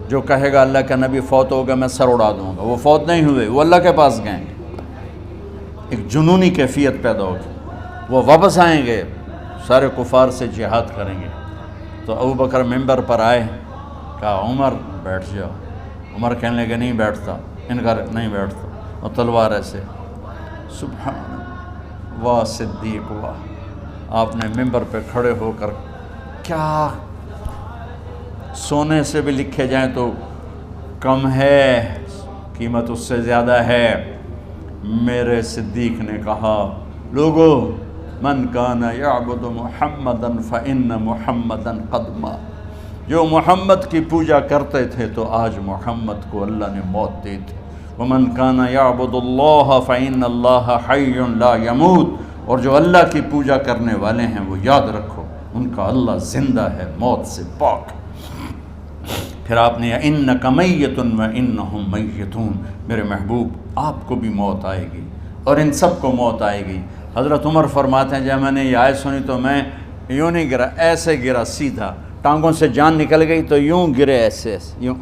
جو کہے گا اللہ کا نبی فوت ہوگا میں سر اڑا دوں گا، وہ فوت نہیں ہوئے، وہ اللہ کے پاس گئے۔ ایک جنونی کیفیت پیدا ہوگی، وہ واپس آئیں گے، سارے کفار سے جہاد کریں گے۔ تو ابو بکر ممبر پر آئے، کہا عمر بیٹھ جاؤ۔ عمر کہنے لگے نہیں بیٹھتا، انکار نہیں بیٹھتا، اور تلوار ایسے، سبحان واہ صدیق واہ۔ آپ نے ممبر پہ کھڑے ہو کر، کیا سونے سے بھی لکھے جائیں تو کم ہے، قیمت اس سے زیادہ ہے۔ میرے صدیق نے کہا لوگو من کان یعبد محمدا فإن محمدا قد مات، جو محمد کی پوجا کرتے تھے تو آج محمد کو اللہ نے موت دی تھی۔ ومن کان یعبد اللہ فإن اللہ حی لا یموت، اور جو اللہ کی پوجا کرنے والے ہیں وہ یاد رکھو ان کا اللہ زندہ ہے، موت سے پاک۔ پھر آپ نے اِنَّکَ مَیَّتٌ وَإِنَّهُمْ مَیَّتُونَ، میرے محبوب آپ کو بھی موت آئے گی اور ان سب کو موت آئے گی۔ حضرت عمر فرماتے ہیں جب میں نے یہ آیت سنی تو میں یوں نہیں گرا، ایسے گرا سیدھا، ٹانگوں سے جان نکل گئی تو یوں گرے ایسے ایسے یوں،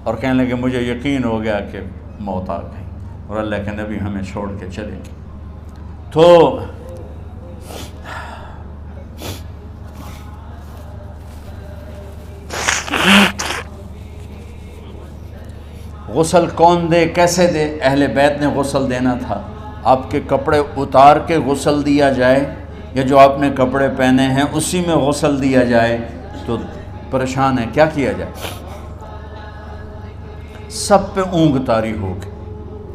اور کہنے لگے مجھے یقین ہو گیا کہ موت آ گئی اور اللہ کے نبی ہمیں چھوڑ کے چلے گئے۔ تو غسل کون دے، کیسے دے؟ اہل بیت نے غسل دینا تھا۔ آپ کے کپڑے اتار کے غسل دیا جائے یا جو آپ نے کپڑے پہنے ہیں اسی میں غسل دیا جائے تو پریشان ہے، کیا کیا جائے؟ سب پہ اونگ طاری ہو گئی،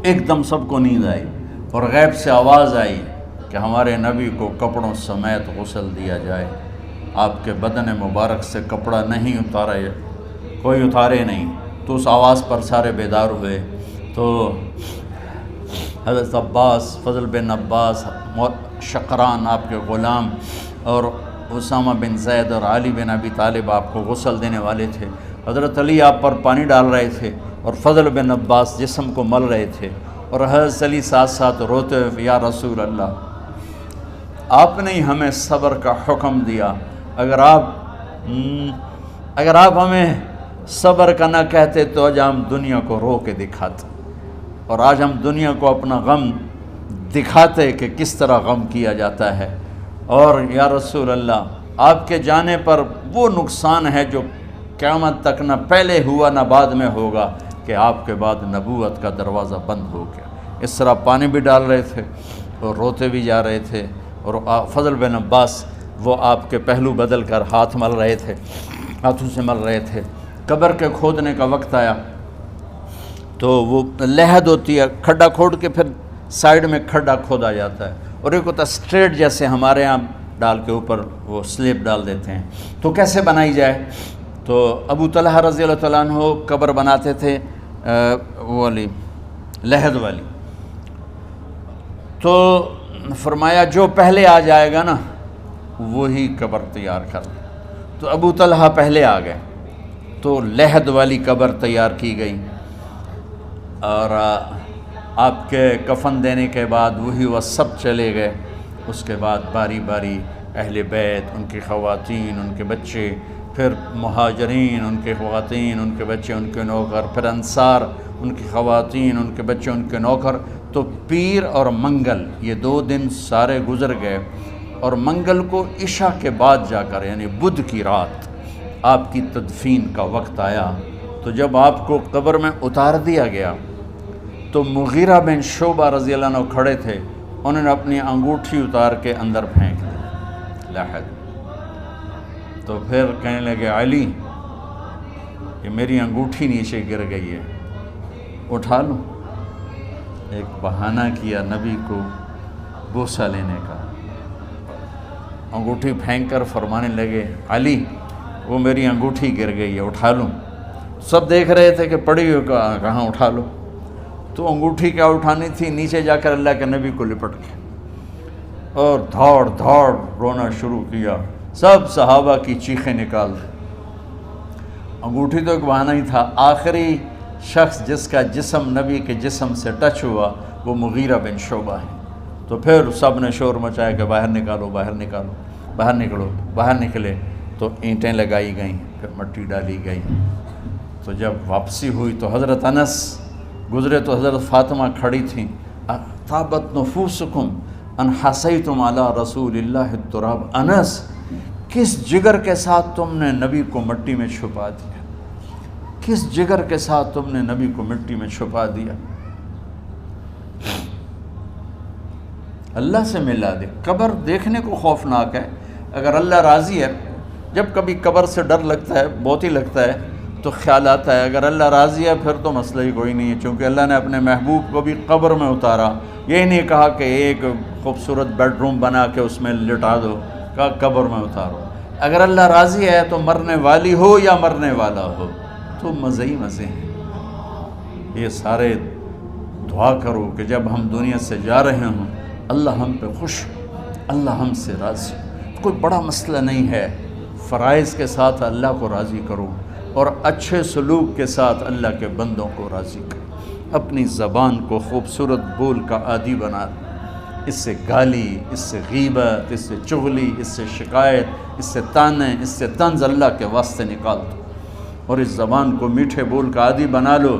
ایک دم سب کو نیند آئی اور غیب سے آواز آئی کہ ہمارے نبی کو کپڑوں سمیت غسل دیا جائے۔ آپ کے بدن مبارک سے کپڑا نہیں اتارا، کوئی اتارے نہیں۔ تو اس آواز پر سارے بیدار ہوئے۔ تو حضرت عباس، فضل بن عباس، شقران آپ کے غلام، اور اسامہ بن زید اور علی بن ابی طالب آپ کو غسل دینے والے تھے۔ حضرت علی آپ پر پانی ڈال رہے تھے اور فضل بن عباس جسم کو مل رہے تھے، اور حضرت علی ساتھ ساتھ روتے ہوئے یا رسول اللہ آپ نے ہی ہمیں صبر کا حکم دیا، اگر آپ ہمیں صبر کا نہ کہتے تو آج ہم دنیا کو رو کے دکھاتے، اور آج ہم دنیا کو اپنا غم دکھاتے کہ کس طرح غم کیا جاتا ہے۔ اور یا رسول اللہ آپ کے جانے پر وہ نقصان ہے جو قیامت تک نہ پہلے ہوا نہ بعد میں ہوگا، کہ آپ کے بعد نبوت کا دروازہ بند ہو گیا۔ اس طرح پانی بھی ڈال رہے تھے اور روتے بھی جا رہے تھے، اور فضل بن عباس وہ آپ کے پہلو بدل کر ہاتھ مل رہے تھے، ہاتھوں سے مل رہے تھے۔ قبر کے کھودنے کا وقت آیا تو وہ لحد ہوتی ہے، کھڈا کھود کے پھر سائیڈ میں کھڈا کھودا جاتا ہے، اور ایک ہوتا اسٹریٹ جیسے ہمارے یہاں ڈال کے اوپر وہ سلیب ڈال دیتے ہیں۔ تو کیسے بنائی جائے؟ تو ابو طلحہ رضی اللہ تعالیٰ عنہ قبر بناتے تھے وہ والی لحد والی، تو فرمایا جو پہلے آ جائے گا نا وہی قبر تیار کر لے۔ تو ابو طلحہ پہلے آ گئے تو لحد والی قبر تیار کی گئی۔ اور آپ کے کفن دینے کے بعد وہی وہ سب چلے گئے. اس کے بعد باری باری اہل بیت، ان کی خواتین، ان کے بچے، پھر مہاجرین، ان کے خواتین، ان کے بچے، ان کے نوکر، پھر انصار، ان کی خواتین، ان کے بچے، ان کے نوکر. تو پیر اور منگل یہ 2 دن سارے گزر گئے، اور منگل کو عشاء کے بعد جا کر یعنی بدھ کی رات آپ کی تدفین کا وقت آیا. تو جب آپ کو قبر میں اتار دیا گیا تو مغیرہ بن شعبہ رضی اللہ عنہ کھڑے تھے، انہوں نے اپنی انگوٹھی اتار کے اندر پھینک دی لاحد. تو پھر کہنے لگے علی کہ میری انگوٹھی نیچے گر گئی ہے، اٹھا لوں. ایک بہانہ کیا نبی کو بوسہ لینے کا. انگوٹھی پھینک کر فرمانے لگے علی وہ میری انگوٹھی گر گئی ہے، اٹھا لوں. سب دیکھ رہے تھے کہ پڑی ہوئی کہاں، اٹھا لو. تو انگوٹھی کیا اٹھانی تھی، نیچے جا کر اللہ کے نبی کو لپٹ کے اور دھاڑ دھاڑ رونا شروع کیا. سب صحابہ کی چیخیں نکال دی. انگوٹھی تو ایک بہانہ ہی تھا. آخری شخص جس کا جسم نبی کے جسم سے ٹچ ہوا وہ مغیرہ بن شعبہ ہے. تو پھر سب نے شور مچایا کہ باہر نکالو، باہر نکالو، باہر نکلو. باہر نکلے تو اینٹیں لگائی گئیں، پھر مٹی ڈالی گئی. تو جب واپسی ہوئی تو حضرت انس گزرے تو حضرت فاطمہ کھڑی تھیں. طابت نفوسکم ان حسیتم علی رسول اللہ التراب. انس کس جگر کے ساتھ تم نے نبی کو مٹی میں چھپا دیا، کس جگر کے ساتھ تم نے نبی کو مٹی میں چھپا دیا. اللہ سے ملا دے. قبر دیکھنے کو خوفناک ہے، اگر اللہ راضی ہے. جب کبھی قبر سے ڈر لگتا ہے، بہت ہی لگتا ہے، تو خیال آتا ہے اگر اللہ راضی ہے پھر تو مسئلہ ہی کوئی نہیں ہے، چونکہ اللہ نے اپنے محبوب کو بھی قبر میں اتارا. یہ نہیں کہا کہ ایک خوبصورت بیڈ روم بنا کے اس میں لٹا دو، کہا قبر میں اتارو. اگر اللہ راضی ہے تو مرنے والی ہو یا مرنے والا ہو تو مزے ہی مزے ہیں. یہ سارے دعا کرو کہ جب ہم دنیا سے جا رہے ہوں اللہ ہم پہ خوش، اللہ ہم سے راضی. کوئی بڑا مسئلہ نہیں ہے. فرائض کے ساتھ اللہ کو راضی کرو اور اچھے سلوک کے ساتھ اللہ کے بندوں کو راضی کرو. اپنی زبان کو خوبصورت بول کا عادی بنا. اس سے گالی، اس سے غیبت، اس سے چغلی، اس سے شکایت، اس سے تانے، اس سے طنز اللہ کے واسطے نکال دو اور اس زبان کو میٹھے بول کا عادی بنا لو.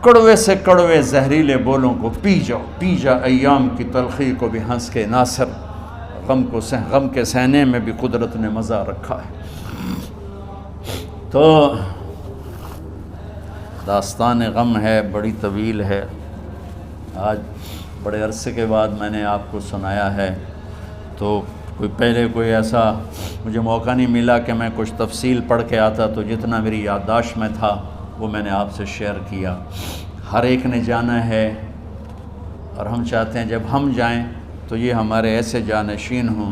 کڑوے سے کڑوے زہریلے بولوں کو پی جاؤ، پی جا ایام کی تلخی کو بھی ہنس کے ناصر. غم کے سہنے میں بھی قدرت نے مزہ رکھا ہے. تو داستان غم ہے، بڑی طویل ہے. آج بڑے عرصے کے بعد میں نے آپ کو سنایا ہے، تو پہلے کوئی ایسا مجھے موقع نہیں ملا کہ میں کچھ تفصیل پڑھ کے آتا، تو جتنا میری یادداشت میں تھا وہ میں نے آپ سے شیئر کیا. ہر ایک نے جانا ہے اور ہم چاہتے ہیں جب ہم جائیں تو یہ ہمارے ایسے جانشین ہوں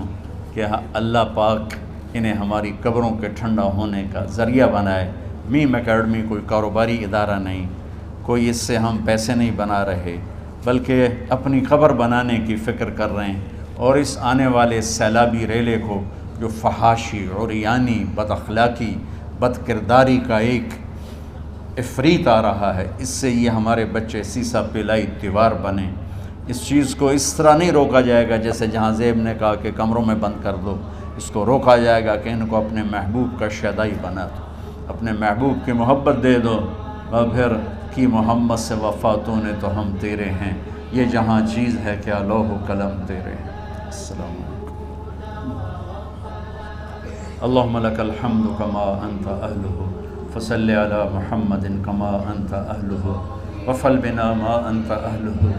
کہ اللہ پاک انہیں ہماری قبروں کے ٹھنڈا ہونے کا ذریعہ بنائے. میم اکیڈمی کوئی کاروباری ادارہ نہیں، کوئی اس سے ہم پیسے نہیں بنا رہے، بلکہ اپنی قبر بنانے کی فکر کر رہے ہیں. اور اس آنے والے سیلابی ریلے کو جو فحاشی، عریانی، بد اخلاقی، بد کرداری کا ایک افریت آ رہا ہے، اس سے یہ ہمارے بچے سیسا پلائی دیوار بنے. اس چیز کو اس طرح نہیں روکا جائے گا جیسے جہاں زیب نے کہا کہ کمروں میں بند کر دو. اس کو روکا جائے گا کہ ان کو اپنے محبوب کا شیدائی بنا دو، اپنے محبوب کی محبت دے دو. اور پھر کی محمد سے وفاتوں نے تو ہم تیرے ہیں، یہ جہاں چیز ہے کیا لوح و قلم تیرے ہیں. السلام علیکم. اللہم لک الحمد کما انت اہلہ فصلی علی محمد کما انت اہلہ وفل بنا ما انت اہلہ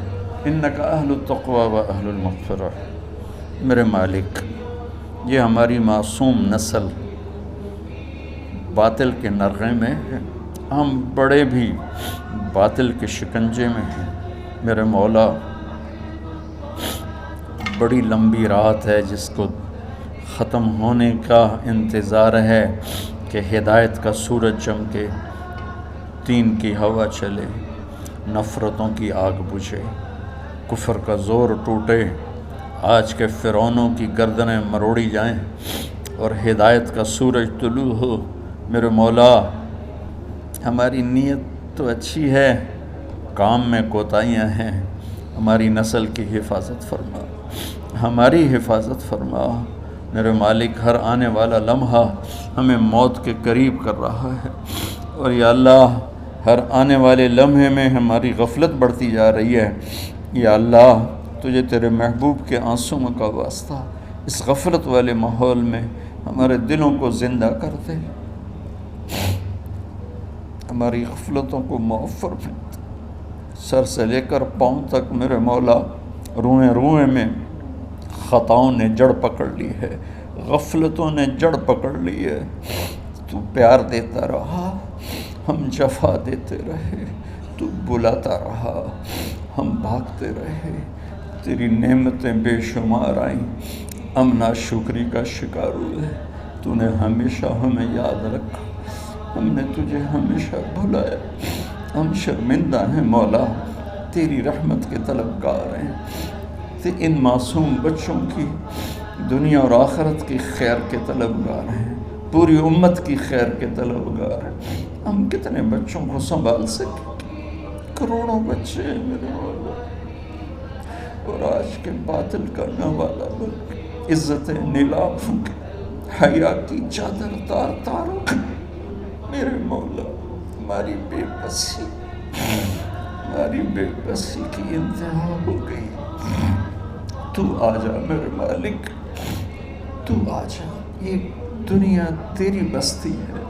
انک اہل التقوی و اہل المغفرہ. میرے مالک، یہ ہماری معصوم نسل باطل کے نرغے میں ہے، ہم بڑے بھی باطل کے شکنجے میں ہیں. میرے مولا، بڑی لمبی رات ہے جس کو ختم ہونے کا انتظار ہے کہ ہدایت کا سورج چمکے، دین کی ہوا چلے، نفرتوں کی آگ بجھے، کفر کا زور ٹوٹے، آج کے فرعونوں کی گردنیں مروڑی جائیں اور ہدایت کا سورج طلوع ہو. میرے مولا، ہماری نیت تو اچھی ہے، کام میں کوتاہیاں ہیں، ہماری نسل کی حفاظت فرما، ہماری حفاظت فرما میرے مالک۔ ہر آنے والا لمحہ ہمیں موت کے قریب کر رہا ہے، اور یا اللہ ہر آنے والے لمحے میں ہماری غفلت بڑھتی جا رہی ہے۔ یا اللہ تجھے تیرے محبوب کے آنسوؤں کا واسطہ اس غفلت والے ماحول میں ہمارے دلوں کو زندہ کر دے، ہماری غفلتوں کو معاف فرما۔ سر سے لے کر پاؤں تک میرے مولا روئیں روئیں میں خطاؤں نے جڑ پکڑ لی ہے، غفلتوں نے جڑ پکڑ لی ہے۔ تو پیار دیتا رہا، ہم جفا دیتے رہے، تو بلاتا رہا، ہم بھاگتے رہے۔ تیری نعمتیں بے شمار آئیں، ہم ناشکری کا شکار ہوئے۔ تو نے ہمیشہ ہمیں یاد رکھا، ہم نے تجھے ہمیشہ بھلایا۔ ہم شرمندہ ہیں مولا، تیری رحمت کے طلبگار ہیں، ان معصوم بچوں کی دنیا اور آخرت کی خیر کے طلبگار ہیں، پوری امت کی خیر کے طلبگار ہیں۔ ہم کتنے بچوں کو سنبھال سکیں؟ کروڑوں بچے ہیں میرے مولا، اور آج کے باطل کرنے والا ملک عزت نیلام ہو کے، حیا کی چادر تار تار ہو کے۔ میرے مولا ہماری بے بسی کی انتہا ہو گئی۔ تو آجا میرے مالک، تو آجا۔ یہ دنیا تیری بستی ہے،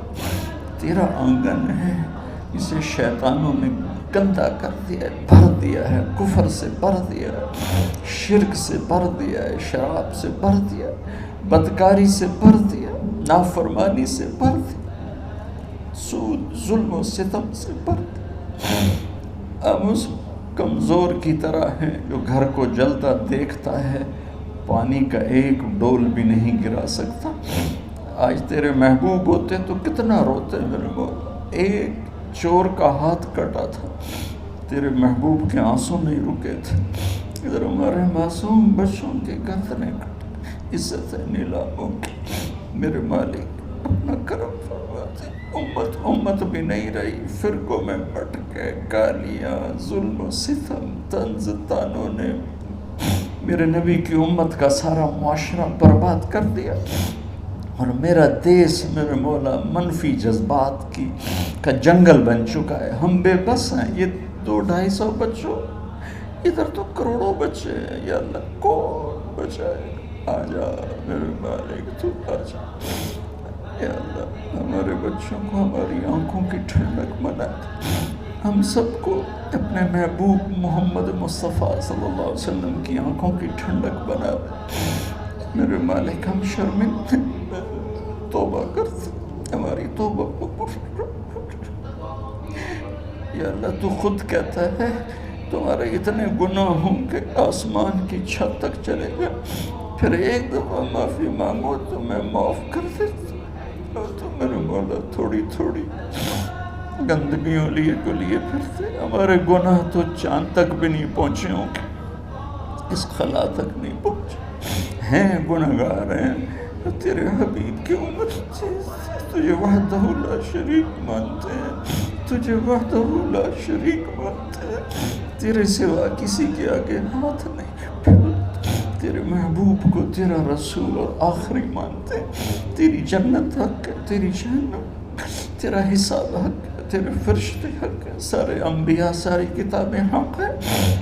تیرا آنگن ہے، اسے شیطانوں نے گندا کر دیا ہے، بھر دیا ہے، کفر سے بھر دیا ہے، شرک سے بھر دیا ہے، شراب سے بھر دیا ہے، بدکاری سے بھر دیا، نافرمانی سے بھر دیا، سود ظلم و ستم سے بھر دیا۔ ہم اس کمزور کی طرح ہیں جو گھر کو جلتا دیکھتا ہے، پانی کا ایک ڈول بھی نہیں گرا سکتا۔ آج تیرے محبوب ہوتے تو کتنا روتے میرے مولا۔ ایک چور کا ہاتھ کٹا تھا، تیرے محبوب کے آنسوں نہیں رکے تھے۔ ادھر ہمارے معصوم بچوں کے گردنیں کٹ، عزت نیلاموں کی۔ میرے مالک اپنا کرم فرماتے، امت بھی نہیں رہی، فرقوں میں بٹ گئے، گالیاں، ظلم و ستم، طنز تانوں نے میرے نبی کی امت کا سارا معاشرہ برباد کر دیا، اور میرا دیس میرے مولا منفی جذبات کا جنگل بن چکا ہے۔ ہم بے بس ہیں، یہ 200-250 بچوں، ادھر تو کروڑوں بچے ہیں۔ یا اللہ کون بچائے؟ آجا میرے مالک، تو آجا۔ یا اللہ ہمارے بچوں کو ہماری آنکھوں کی ٹھنڈک بنا دے، ہم سب کو اپنے محبوب محمد مصطفیٰ صلی اللہ علیہ وسلم کی آنکھوں کی ٹھنڈک بنا دے۔ میرے مالک ہم شرمندہ توبہ کرتے، ہماری توبہ قبول۔ یا اللہ تو خود کہتا ہے تمہارے اتنے گناہ ہوں کہ آسمان کی چھت تک چلے گا، پھر ایک دفعہ معافی مانگو تو میں معاف کر دیتا۔ اور تو میرے مولا تھوڑی تھوڑی گندگیوں کو لیے پھرتے، ہمارے گناہ تو چاند تک بھی نہیں پہنچے ہوں گے، اس خلا تک نہیں پہنچے ہیں، گناہگار ہیں۔ تیرے حبیب کی امت تجھے وحدہ لا شریک مانتے ہیں، تجھے وحدہ لا شریک مانتے ہیں، تیرے سوا کسی کے آگے ہاتھ نہیں پھیلتے، تیرے محبوب کو تیرا رسول اور آخری مانتے ہیں۔ تیری جنت حق ہے، تیری جہنم، تیرا حساب حق ہے، تیرے فرشتے حق ہے، سارے انبیاء ساری کتابیں حق ہے۔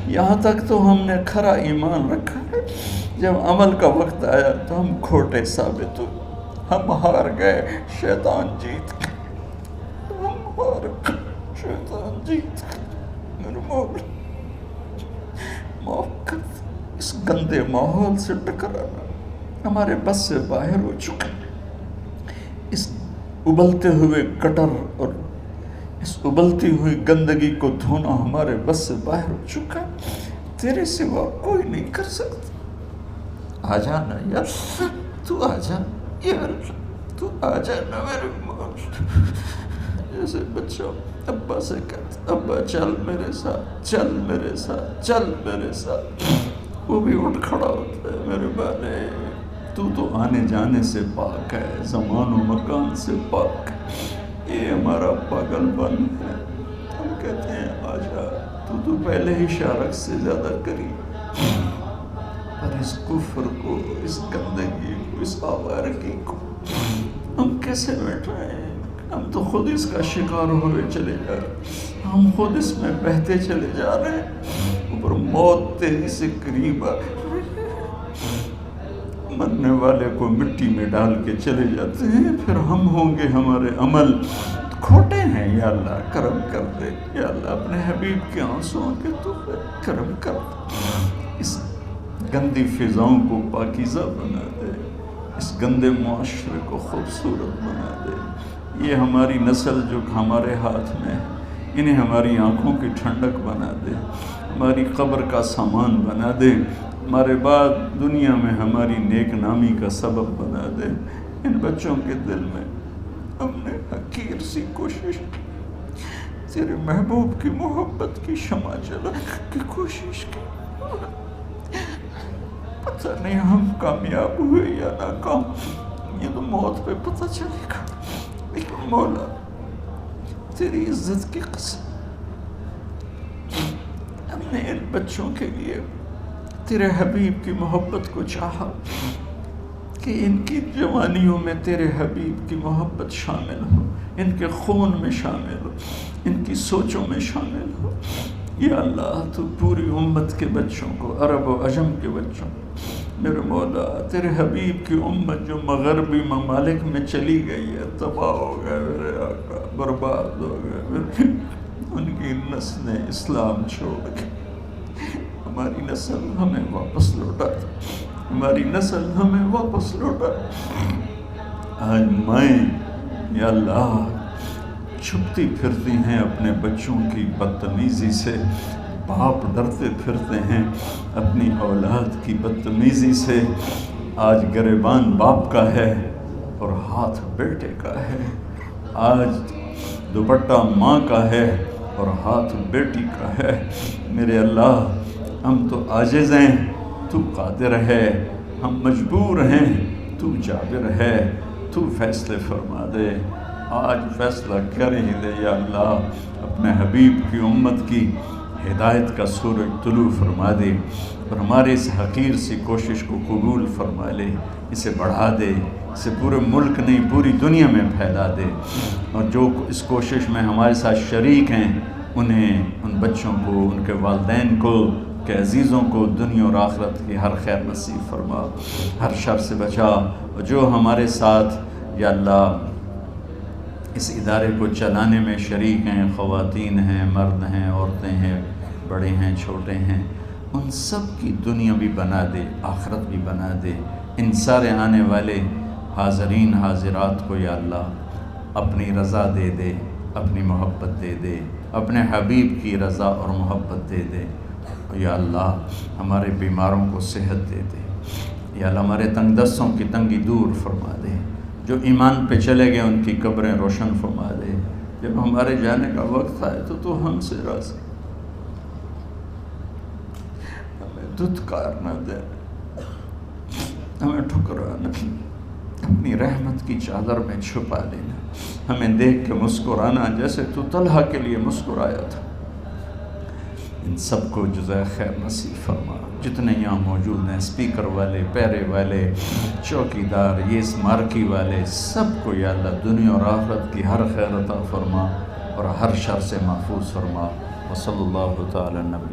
یہاں تک تو ہم نے کھرا ایمان رکھا ہے، جب عمل کا وقت آیا تو ہم کھوٹے ثابت ہوئے، ہم ہار گئے، شیطان جیت گئے، ہم ہار گئے، شیطان جیت گئے۔ میرے مولا معاف کر دے، اس گندے ماحول سے ٹکرانا ہمارے بس سے باہر ہو چکا، اس ابلتے ہوئے گٹر اور اس ابلتی ہوئی گندگی کو دھونا ہمارے بس سے باہر ہو چکا، تیرے سوا کوئی نہیں کر سکتا۔ آ جانا یار، تو آ جا یار، تو آ جانا میرے مولا۔ جیسے بچہ ابا سے کہتا ابا چل میرے ساتھ، چل میرے ساتھ، چل میرے ساتھ، وہ بھی اٹھ کھڑا ہوتا ہے۔ میرے بالے تو آنے جانے سے پاک ہے، زمان و مکان سے پاک ہے، یہ ہمارا پاگل پن ہے۔ ہم تو پہلے ہی شارک سے زیادہ قریب، اور اس کفر کو، اس گندگی کو، اس آوارگی کو ہم کیسے مٹائیں؟ ہم تو خود اس کا شکار ہوئے چلے جا رہے ہیں، ہم خود اس میں بہتے چلے جا رہے ہیں، اوپر موت تیزی سے قریب آ رہی، مرنے والے کو مٹی میں ڈال کے چلے جاتے ہیں، پھر ہم ہوں گے ہمارے عمل کھوٹے ہیں۔ یا اللہ کرم کر دے، یا اللہ اپنے حبیب کے آنسوؤں کے تو کرم کر دے، اس گندی فضاؤں کو پاکیزہ بنا دے، اس گندے معاشرے کو خوبصورت بنا دے۔ یہ ہماری نسل جو ہمارے ہاتھ میں ہے، انہیں ہماری آنکھوں کی ٹھنڈک بنا دے، ہماری قبر کا سامان بنا دے، ہمارے بعد دنیا میں ہماری نیک نامی کا سبب بنا دے۔ ان بچوں کے دل میں ہم نے حقیر سی کوشش کی، تیرے محبوب کی محبت کی شمع جلانے کی کوشش کی، پتہ نہیں ہم کامیاب ہوئے یا ناکام، یہ تو موت پہ پتہ چلے گا، لیکن مولا تیری عزت کی قسم ہم نے ان بچوں کے لیے تیرے حبیب کی محبت کو چاہا کہ ان کی جوانیوں میں تیرے حبیب کی محبت شامل ہو، ان کے خون میں شامل ہو، ان کی سوچوں میں شامل ہو۔ یا اللہ تو پوری امت کے بچوں کو، عرب و عجم کے بچوں، میرے مولا تیرے حبیب کی امت جو مغربی ممالک میں چلی گئی ہے، تباہ ہو گئے میرے آقا، برباد ہو گئے، ان کی نسلیں اسلام چھوڑ گئی، ہماری نسل ہمیں واپس لوٹا، ہماری نسل ہمیں واپس لوٹا۔ آج مائیں یا اللہ چھپتی پھرتی ہیں اپنے بچوں کی بدتمیزی سے، باپ ڈرتے پھرتے ہیں اپنی اولاد کی بدتمیزی سے۔ آج گریبان باپ کا ہے اور ہاتھ بیٹے کا ہے، آج دوپٹہ ماں کا ہے اور ہاتھ بیٹی کا ہے۔ میرے اللہ ہم تو عاجز ہیں، تو قادر ہے، ہم مجبور ہیں، تو جابر ہے، تو فیصلے فرما دے۔ آج فیصلہ کر ہی دے یا اللہ، اپنے حبیب کی امت کی ہدایت کا سورج طلوع فرما دے، اور ہمارے اس حقیر سی کوشش کو قبول فرما لے، اسے بڑھا دے، اسے پورے ملک نہیں پوری دنیا میں پھیلا دے، اور جو اس کوشش میں ہمارے ساتھ شریک ہیں انہیں، ان بچوں کو، ان کے والدین کو، کہ عزیزوں کو دنیا اور آخرت کی ہر خیر نصیب فرما، ہر شر سے بچا۔ اور جو ہمارے ساتھ یا اللہ اس ادارے کو چلانے میں شریک ہیں، خواتین ہیں، مرد ہیں، عورتیں ہیں، بڑے ہیں، چھوٹے ہیں، ان سب کی دنیا بھی بنا دے، آخرت بھی بنا دے۔ ان سارے آنے والے حاضرین حاضرات کو یا اللہ اپنی رضا دے دے، اپنی محبت دے دے، اپنے حبیب کی رضا اور محبت دے دے۔ یا اللہ ہمارے بیماروں کو صحت دے دے، یا اللہ ہمارے تنگ دستوں کی تنگی دور فرما دے، جو ایمان پہ چلے گئے ان کی قبریں روشن فرما دے۔ جب ہمارے جانے کا وقت آئے تو ہم سے راضی، ہمیں دھتکار نہ دے، ہمیں ٹھکرا نہ، اپنی رحمت کی چادر میں چھپا لینا، ہمیں دیکھ کے مسکرانا جیسے تو طلحہ کے لیے مسکرایا تھا۔ ان سب کو جزائے خیر نصیب فرما۔ جتنے یہاں موجود ہیں، اسپیکر والے، پیرے والے، چوکی دار، یہ اس مارکی والے، سب کو یا اللہ دنیا اور آخرت کی ہر خیر عطا فرما اور ہر شر سے محفوظ فرما۔ وصلی اللہ تعالی نبی